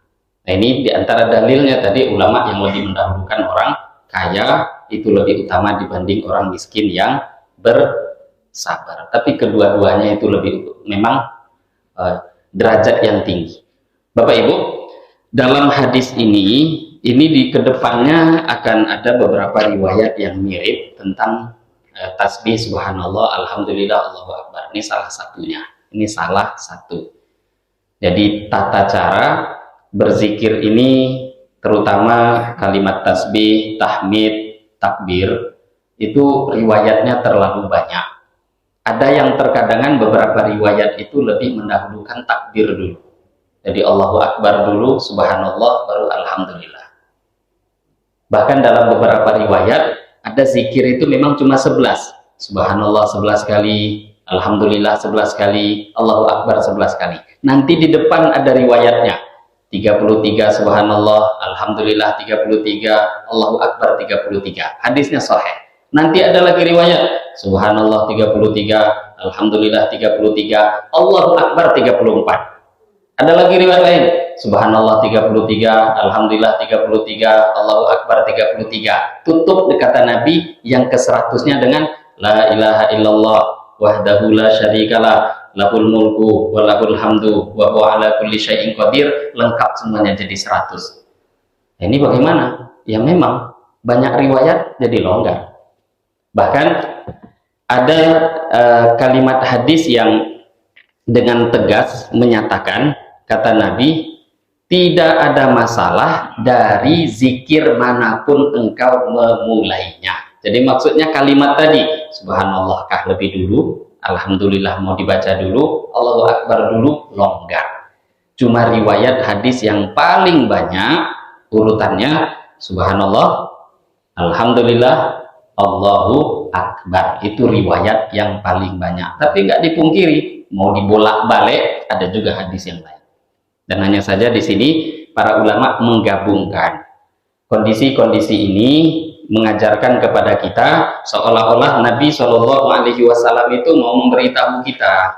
Nah ini diantara dalilnya tadi ulama yang lebih mendahulukan orang kaya itu lebih utama dibanding orang miskin yang bersabar. Tapi kedua-duanya itu lebih memang derajat yang tinggi. Bapak Ibu, dalam hadis ini di kedepannya akan ada beberapa riwayat yang mirip tentang tasbih subhanallah, alhamdulillah, Allahu akbar. Ini salah satunya. Ini salah satu. Jadi tata cara berzikir ini, terutama kalimat tasbih, tahmid, takbir, itu riwayatnya terlalu banyak. Ada yang terkadangan beberapa riwayat itu lebih mendahulukan takbir dulu. Jadi Allahu akbar dulu, subhanallah, baru alhamdulillah. Bahkan dalam beberapa riwayat ada zikir itu memang cuma 11. Subhanallah 11 kali, alhamdulillah 11 kali, Allahu akbar 11 kali. Nanti di depan ada riwayatnya. 33 subhanallah, alhamdulillah 33, Allahu akbar 33. Hadisnya sahih. Nanti ada lagi riwayat subhanallah 33, alhamdulillah 33, Allahu akbar 34. Ada lagi riwayat lain subhanallah 33, alhamdulillah 33, Allahu akbar 33. Tutup kata Nabi yang ke-100-nya dengan la ilaha illallah wahdahu la syarikalah lahul mulku wa lahul hamdu wa huwa ala kulli syai'in qadir, lengkap semuanya jadi 100. Ini bagaimana? Ya memang banyak riwayat jadi longgar. Bahkan ada kalimat hadis yang dengan tegas menyatakan, kata Nabi, tidak ada masalah dari zikir manapun engkau memulainya. Jadi maksudnya kalimat tadi, subhanallah kah lebih dulu, alhamdulillah mau dibaca dulu, Allahu akbar dulu, longgar. Cuma riwayat hadis yang paling banyak urutannya subhanallah, alhamdulillah, Allahu akbar. Itu riwayat yang paling banyak. Tapi nggak dipungkiri, mau dibolak-balik ada juga hadis yang lain. Dan hanya saja di sini para ulama menggabungkan kondisi-kondisi ini, mengajarkan kepada kita seolah-olah Nabi Shallallahu Alaihi Wasallam itu mau memberitahu kita,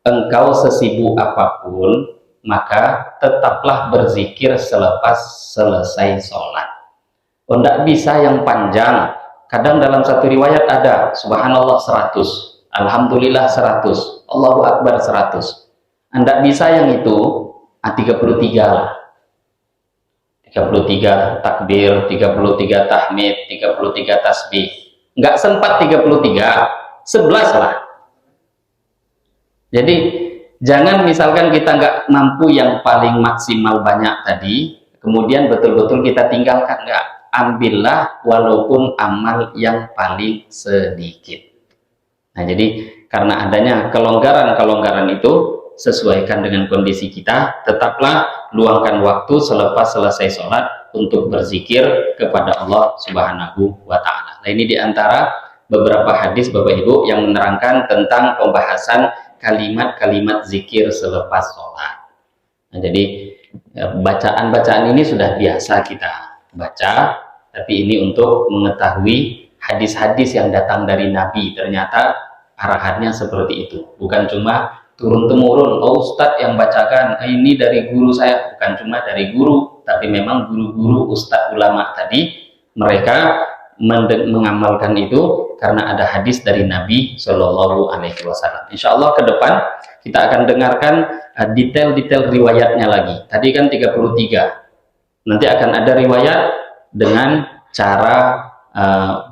engkau sesibuk apapun maka tetaplah berzikir selepas selesai sholat. Tidak bisa yang panjang. Kadang dalam satu riwayat ada subhanallah 100, alhamdulillah 100, Allahu akbar 100. Anda bisa yang itu 33 lah. 33 takbir, 33 tahmid, 33 tasbih. Nggak sempat 33, 11 lah. Jadi jangan misalkan kita nggak mampu yang paling maksimal banyak tadi, kemudian betul-betul kita tinggalkan. Nggak. Ambillah walaupun amal yang paling sedikit. Nah jadi karena adanya kelonggaran-kelonggaran itu, sesuaikan dengan kondisi kita, tetaplah luangkan waktu selepas selesai sholat untuk berzikir kepada Allah Subhanahu wa Ta'ala. Nah ini diantara beberapa hadis Bapak Ibu yang menerangkan tentang pembahasan kalimat-kalimat zikir selepas sholat. Nah jadi bacaan-bacaan ini sudah biasa kita baca, tapi ini untuk mengetahui hadis-hadis yang datang dari Nabi, ternyata arahannya seperti itu, bukan cuma turun-temurun, oh Ustadz yang bacakan, ini dari guru saya. Bukan cuma dari guru, tapi memang guru-guru Ustadz ulama tadi, mereka mengamalkan itu karena ada hadis dari Nabi Shallallahu Alaihi Wasallam. Insya Allah ke depan kita akan dengarkan detail-detail riwayatnya lagi. Tadi kan 33. Nanti akan ada riwayat dengan cara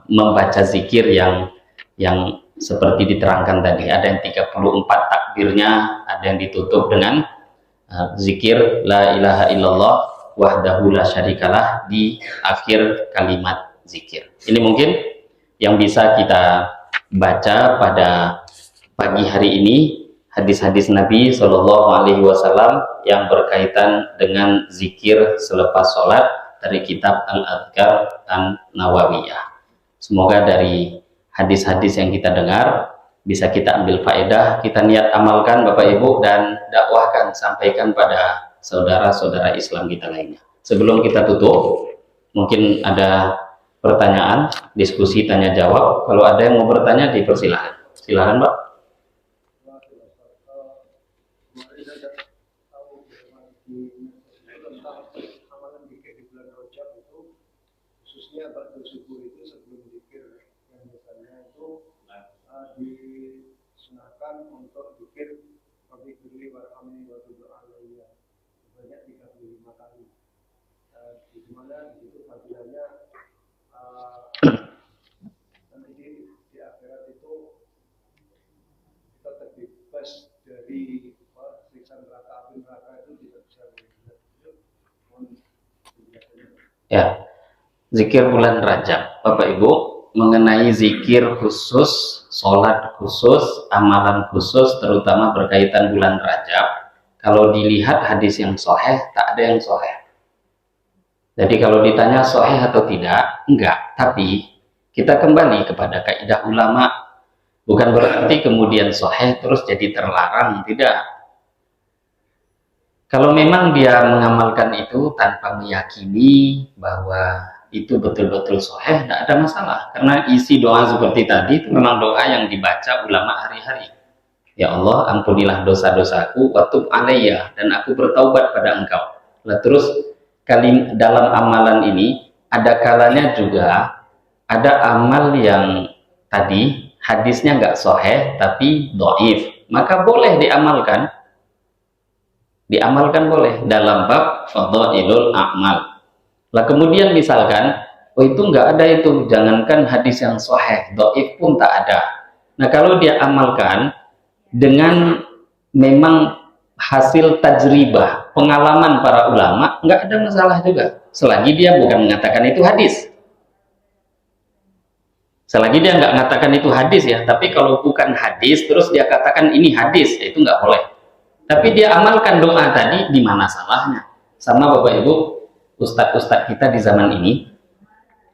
membaca zikir yang seperti diterangkan tadi. Ada yang 34 takbirnya, ada yang ditutup dengan zikir la ilaha illallah wahdahu la syarikalah di akhir kalimat zikir. Ini mungkin yang bisa kita baca pada pagi hari ini, hadis-hadis Nabi Shallallahu Alaihi Wasallam yang berkaitan dengan zikir selepas sholat dari kitab Al-Adhkar An-Nawawiyah. Semoga dari hadis-hadis yang kita dengar bisa kita ambil faedah, kita niat amalkan Bapak Ibu, dan dakwahkan, sampaikan pada saudara-saudara Islam kita lainnya. Sebelum kita tutup, mungkin ada pertanyaan, diskusi, tanya jawab. Kalau ada yang mau bertanya, dipersilahkan. Silahkan Pak. Khususnya ba'da subuh itu sebelum zikir yang biasanya itu disunahkan untuk zikir Rabbi firli warhamni wa tub alayya sebanyak 35 kali. Di mana di situ fadilahnya nanti di akhirat itu kita terbebas dari siksa neraka, api neraka itu tidak bisa Ya. Zikir bulan Rajab, Bapak Ibu, mengenai zikir khusus, sholat khusus, amalan khusus, terutama berkaitan bulan Rajab. Kalau dilihat hadis yang sahih, tak ada yang sahih. Jadi kalau ditanya sahih atau tidak, enggak. Tapi kita kembali kepada kaidah ulama, bukan berarti kemudian sahih terus jadi terlarang, tidak. Kalau memang dia mengamalkan itu tanpa meyakini bahwa itu betul-betul sahih, tidak ada masalah. Karena isi doa seperti tadi itu memang doa yang dibaca ulama hari-hari. Ya Allah, ampunilah dosa-dosaku, wa tub alayya, dan aku bertaubat pada Engkau. Nah, terus dalam amalan ini ada kalanya juga ada amal yang tadi hadisnya nggak sahih tapi dhaif, maka boleh diamalkan. Diamalkan boleh dalam bab fadhailul a'mal. Lah kemudian misalkan, oh itu nggak ada itu, jangankan hadis yang sahih, dhaif pun tak ada. Nah kalau dia amalkan dengan memang hasil tajribah, pengalaman para ulama, nggak ada masalah juga. Selagi dia bukan mengatakan itu hadis. Selagi dia nggak mengatakan itu hadis ya, tapi kalau bukan hadis, terus dia katakan ini hadis, itu nggak boleh. Tapi dia amalkan doa tadi, di mana salahnya? Sama Bapak Ibu, ustadz-ustadz kita di zaman ini,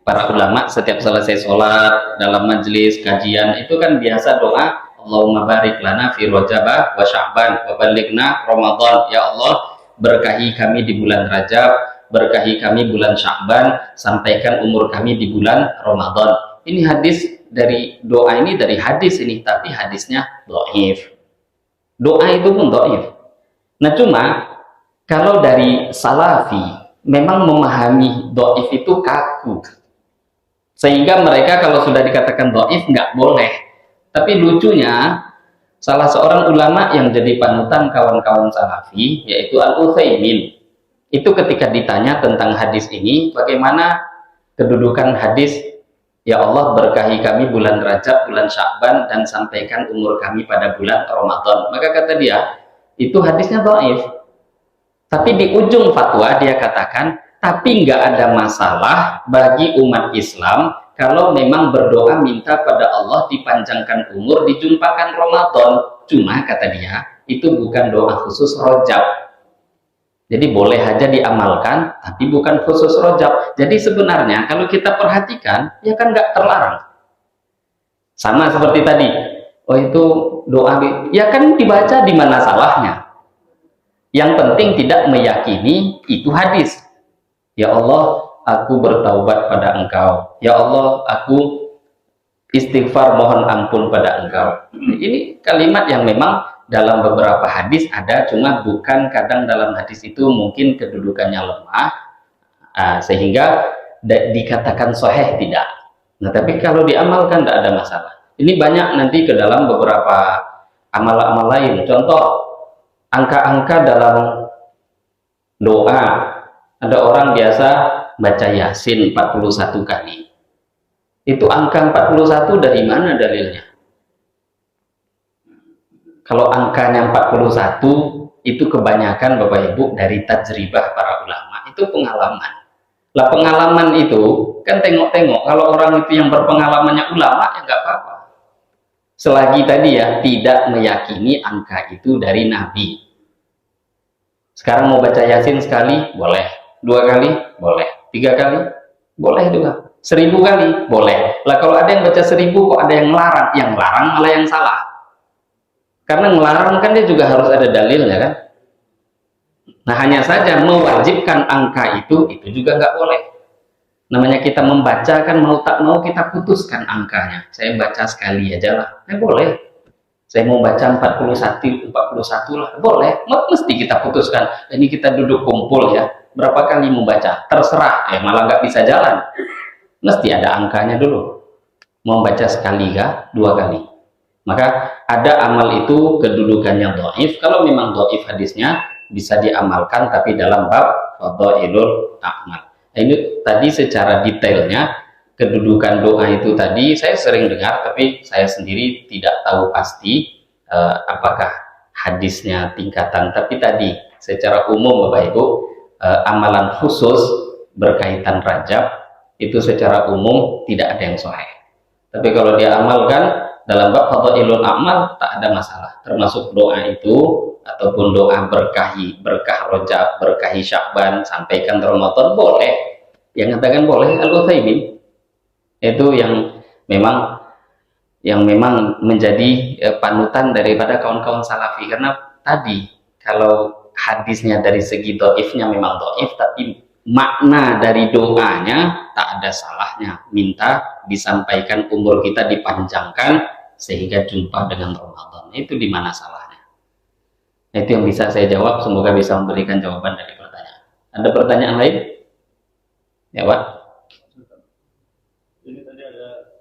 para ulama setiap selesai sholat, dalam majelis, kajian, itu kan biasa doa, Allahumma barik lana fi Rajab wa Sya'ban wa balighna Ramadan. Ya Allah, berkahi kami di bulan Rajab, berkahi kami bulan Sya'ban, sampaikan umur kami di bulan Ramadan. Ini hadis dari doa ini, dari hadis ini, tapi hadisnya dhaif. Doa itu pun dhaif. Nah cuma kalau dari salafi memang memahami dhaif itu kaku, sehingga mereka kalau sudah dikatakan dhaif nggak boleh. Tapi lucunya salah seorang ulama yang jadi panutan kawan-kawan salafi, yaitu Al-Utsaimin, itu ketika ditanya tentang hadis ini, bagaimana kedudukan hadis ya Allah berkahi kami bulan Rajab, bulan Sya'ban, dan sampaikan umur kami pada bulan Ramadan, maka kata dia itu hadisnya dhaif. Tapi di ujung fatwa dia katakan, tapi nggak ada masalah bagi umat Islam kalau memang berdoa minta pada Allah dipanjangkan umur, dijumpakan Ramadan. Cuma kata dia, itu bukan doa khusus Rajab. Jadi boleh aja diamalkan, tapi bukan khusus Rajab. Jadi sebenarnya kalau kita perhatikan, ya kan nggak terlarang. Sama seperti tadi, oh itu doa, ya kan dibaca, di mana salahnya? Yang penting tidak meyakini itu hadis. Ya Allah, aku bertaubat pada Engkau. Ya Allah, aku istighfar mohon ampun pada Engkau. Ini kalimat yang memang dalam beberapa hadis ada, cuma bukan kadang dalam hadis itu mungkin kedudukannya lemah, sehingga dikatakan sahih tidak. Nah, tapi kalau diamalkan tidak ada masalah. Ini banyak nanti ke dalam beberapa amal-amal lain. Contoh, angka-angka dalam doa. Ada orang biasa baca Yasin 41 kali. Itu angka 41 dari mana dalilnya? Kalau angkanya 41, itu kebanyakan Bapak Ibu dari tajribah para ulama. Itu pengalaman. Lah pengalaman itu kan tengok-tengok. Kalau orang itu yang berpengalamannya ulama, ya nggak apa-apa. Selagi tadi ya tidak meyakini angka itu dari Nabi. Sekarang mau baca Yasin sekali, boleh. 2 kali, boleh. 3 kali, boleh juga. 1000 kali, boleh. Lah kalau ada yang baca 1000 kok ada yang melarang? Yang larang malah yang salah. Karena melarang kan dia juga harus ada dalilnya kan. Nah hanya saja mewajibkan angka itu juga nggak boleh. Namanya kita membaca kan mau tak mau kita putuskan angkanya. Saya baca sekali aja lah, boleh. Saya mau baca 41 lah, boleh. Mesti kita putuskan. Ini kita duduk kumpul ya, berapa kali membaca? Terserah, malah nggak bisa jalan. Mesti ada angkanya dulu. Mau baca sekali kah? 2 kali. Maka ada amal itu kedudukannya dhaif. Kalau memang dhaif hadisnya bisa diamalkan, tapi dalam bab fadhailul a'mal. Nah, ini tadi secara detailnya kedudukan doa itu tadi saya sering dengar, tapi saya sendiri tidak tahu pasti apakah hadisnya tingkatan. Tapi tadi secara umum Bapak Ibu, amalan khusus berkaitan Rajab itu secara umum tidak ada yang sahih. Tapi kalau dia amalkan dalam bab fadhailul a'mal tak ada masalah. Termasuk doa itu ataupun doa berkah Rajab, berkahi Sya'ban, sampaikan Ramadan boleh. Yang katakan boleh Al-Utsaimin. Itu yang memang menjadi panutan daripada kawan-kawan salafi, karena tadi kalau hadisnya dari segi dhaifnya memang dhaif, tapi makna dari doanya tak ada salahnya. Minta disampaikan umur kita dipanjangkan sehingga jumpa dengan Ramadan. Itu di mana salahnya? Itu yang bisa saya jawab. Semoga bisa memberikan jawaban dari pertanyaan. Ada pertanyaan lain? Ya Pak. Ini tadi ada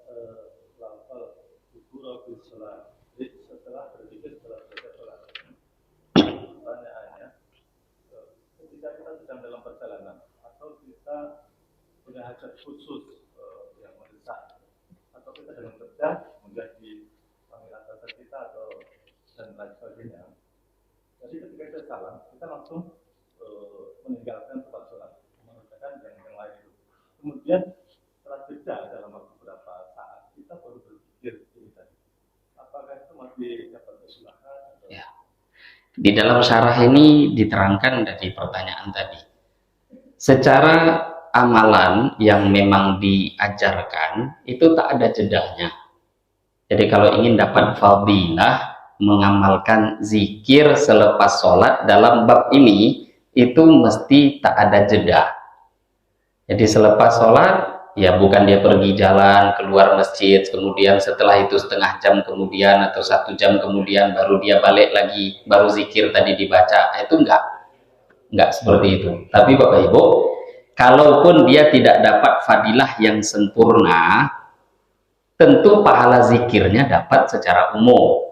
lafal kubur sholat. Jadi setelah berzikir setelah sholat. Pertanyaannya, ketika kita sedang dalam perjalanan atau kita punya hajat khusus yang mendesak, atau kita dalam kerja menjadi panggil atasan kita atau dan lain sebagainya. Jadi ketika kita salam, kita langsung meninggalkan tempat sholat, mengerjakan yang lain itu. Kemudian setelah jeda dalam waktu beberapa saat, kita baru berpikir ini tadi. Apakah itu masih dapat kesalahan? Ya. Di dalam syarah ini diterangkan dari pertanyaan tadi. Secara amalan yang memang diajarkan itu tak ada jedanya. Jadi kalau ingin dapat fadilah mengamalkan zikir selepas sholat dalam bab ini itu mesti tak ada jeda. Jadi selepas sholat ya bukan dia pergi jalan keluar masjid kemudian setelah itu setengah jam kemudian atau 1 jam kemudian baru dia balik lagi baru zikir tadi dibaca. Itu enggak seperti itu. Tapi Bapak Ibu, kalaupun dia tidak dapat fadilah yang sempurna, tentu pahala zikirnya dapat secara umum.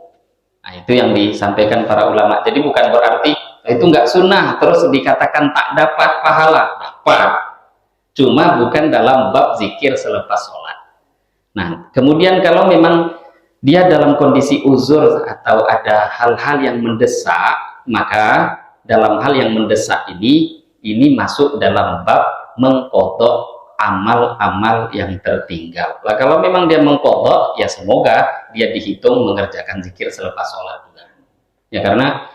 Nah, itu yang disampaikan para ulama. Jadi bukan berarti itu enggak sunnah terus dikatakan tak dapat pahala. Dapat. Cuma bukan dalam bab zikir selepas sholat. Nah, kemudian kalau memang dia dalam kondisi uzur atau ada hal-hal yang mendesak, maka dalam hal yang mendesak ini masuk dalam bab mengqadha amal-amal yang tertinggal. Nah, kalau memang dia mengqadha, ya semoga dia dihitung mengerjakan zikir selepas sholat juga. Ya karena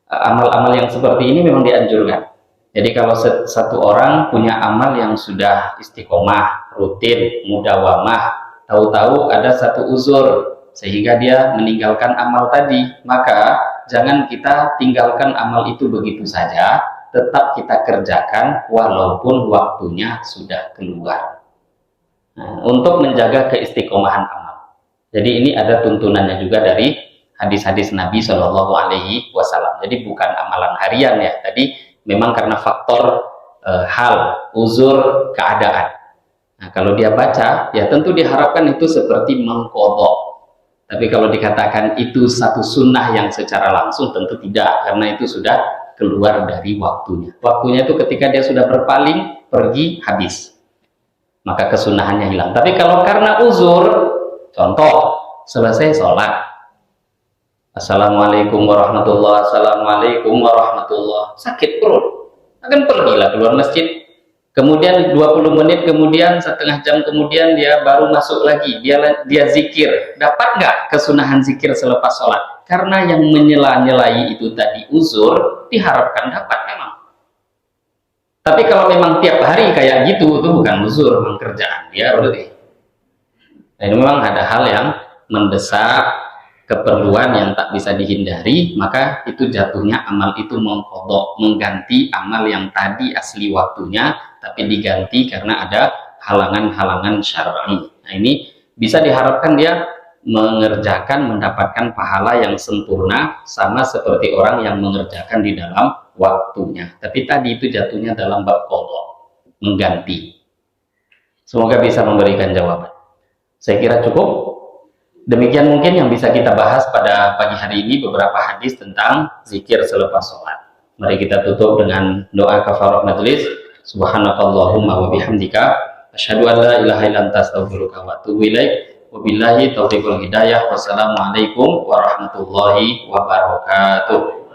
amal-amal yang seperti ini memang dianjurkan. Jadi kalau satu orang punya amal yang sudah istiqomah, rutin, mudawamah, tahu-tahu ada satu uzur sehingga dia meninggalkan amal tadi, maka jangan kita tinggalkan amal itu begitu saja, tetap kita kerjakan walaupun waktunya sudah keluar. Nah, untuk menjaga keistiqomahan amal. Jadi ini ada tuntunannya juga dari hadis-hadis Nabi Shallallahu Alaihi Wasallam. Jadi bukan amalan harian ya. Tadi memang karena faktor hal, uzur, keadaan. Nah, kalau dia baca, ya tentu diharapkan itu seperti mengqadha. Tapi kalau dikatakan itu satu sunnah yang secara langsung, tentu tidak, karena itu sudah keluar dari waktunya. Waktunya itu ketika dia sudah berpaling, pergi, habis. Maka kesunahannya hilang. Tapi kalau karena uzur, contoh, selesai sholat, Assalamualaikum warahmatullahi wabarakatuh, Assalamualaikum warahmatullahi wabarakatuh, sakit perut, akan pergilah keluar masjid. Kemudian 20 menit kemudian, setengah jam kemudian dia baru masuk lagi, dia zikir. Dapat nggak kesunahan zikir selepas sholat? Karena yang menyela-nyelai itu tadi uzur, diharapkan dapat memang. Tapi kalau memang tiap hari kayak gitu, itu bukan uzur, memang kerjaan dia berarti. Nah, ini memang ada hal yang mendesak, keperluan yang tak bisa dihindari, maka itu jatuhnya amal itu mengqadha, mengganti amal yang tadi asli waktunya, tapi diganti karena ada halangan-halangan syar'i. Nah, ini bisa diharapkan dia mengerjakan, mendapatkan pahala yang sempurna, sama seperti orang yang mengerjakan di dalam waktunya. Tapi tadi itu jatuhnya dalam bab qadha, mengganti. Semoga bisa memberikan jawaban. Saya kira cukup. Demikian mungkin yang bisa kita bahas pada pagi hari ini, beberapa hadis tentang zikir selepas sholat. Mari kita tutup dengan doa kafarah majelis. Subhanakallahumma wa bihamdika asyhadu an la ilaha illa anta astaghfiruka wa atubu ilaik. Wabillahi taufiq wal hidayah. Wassalamualaikum warahmatullahi wabarakatuh.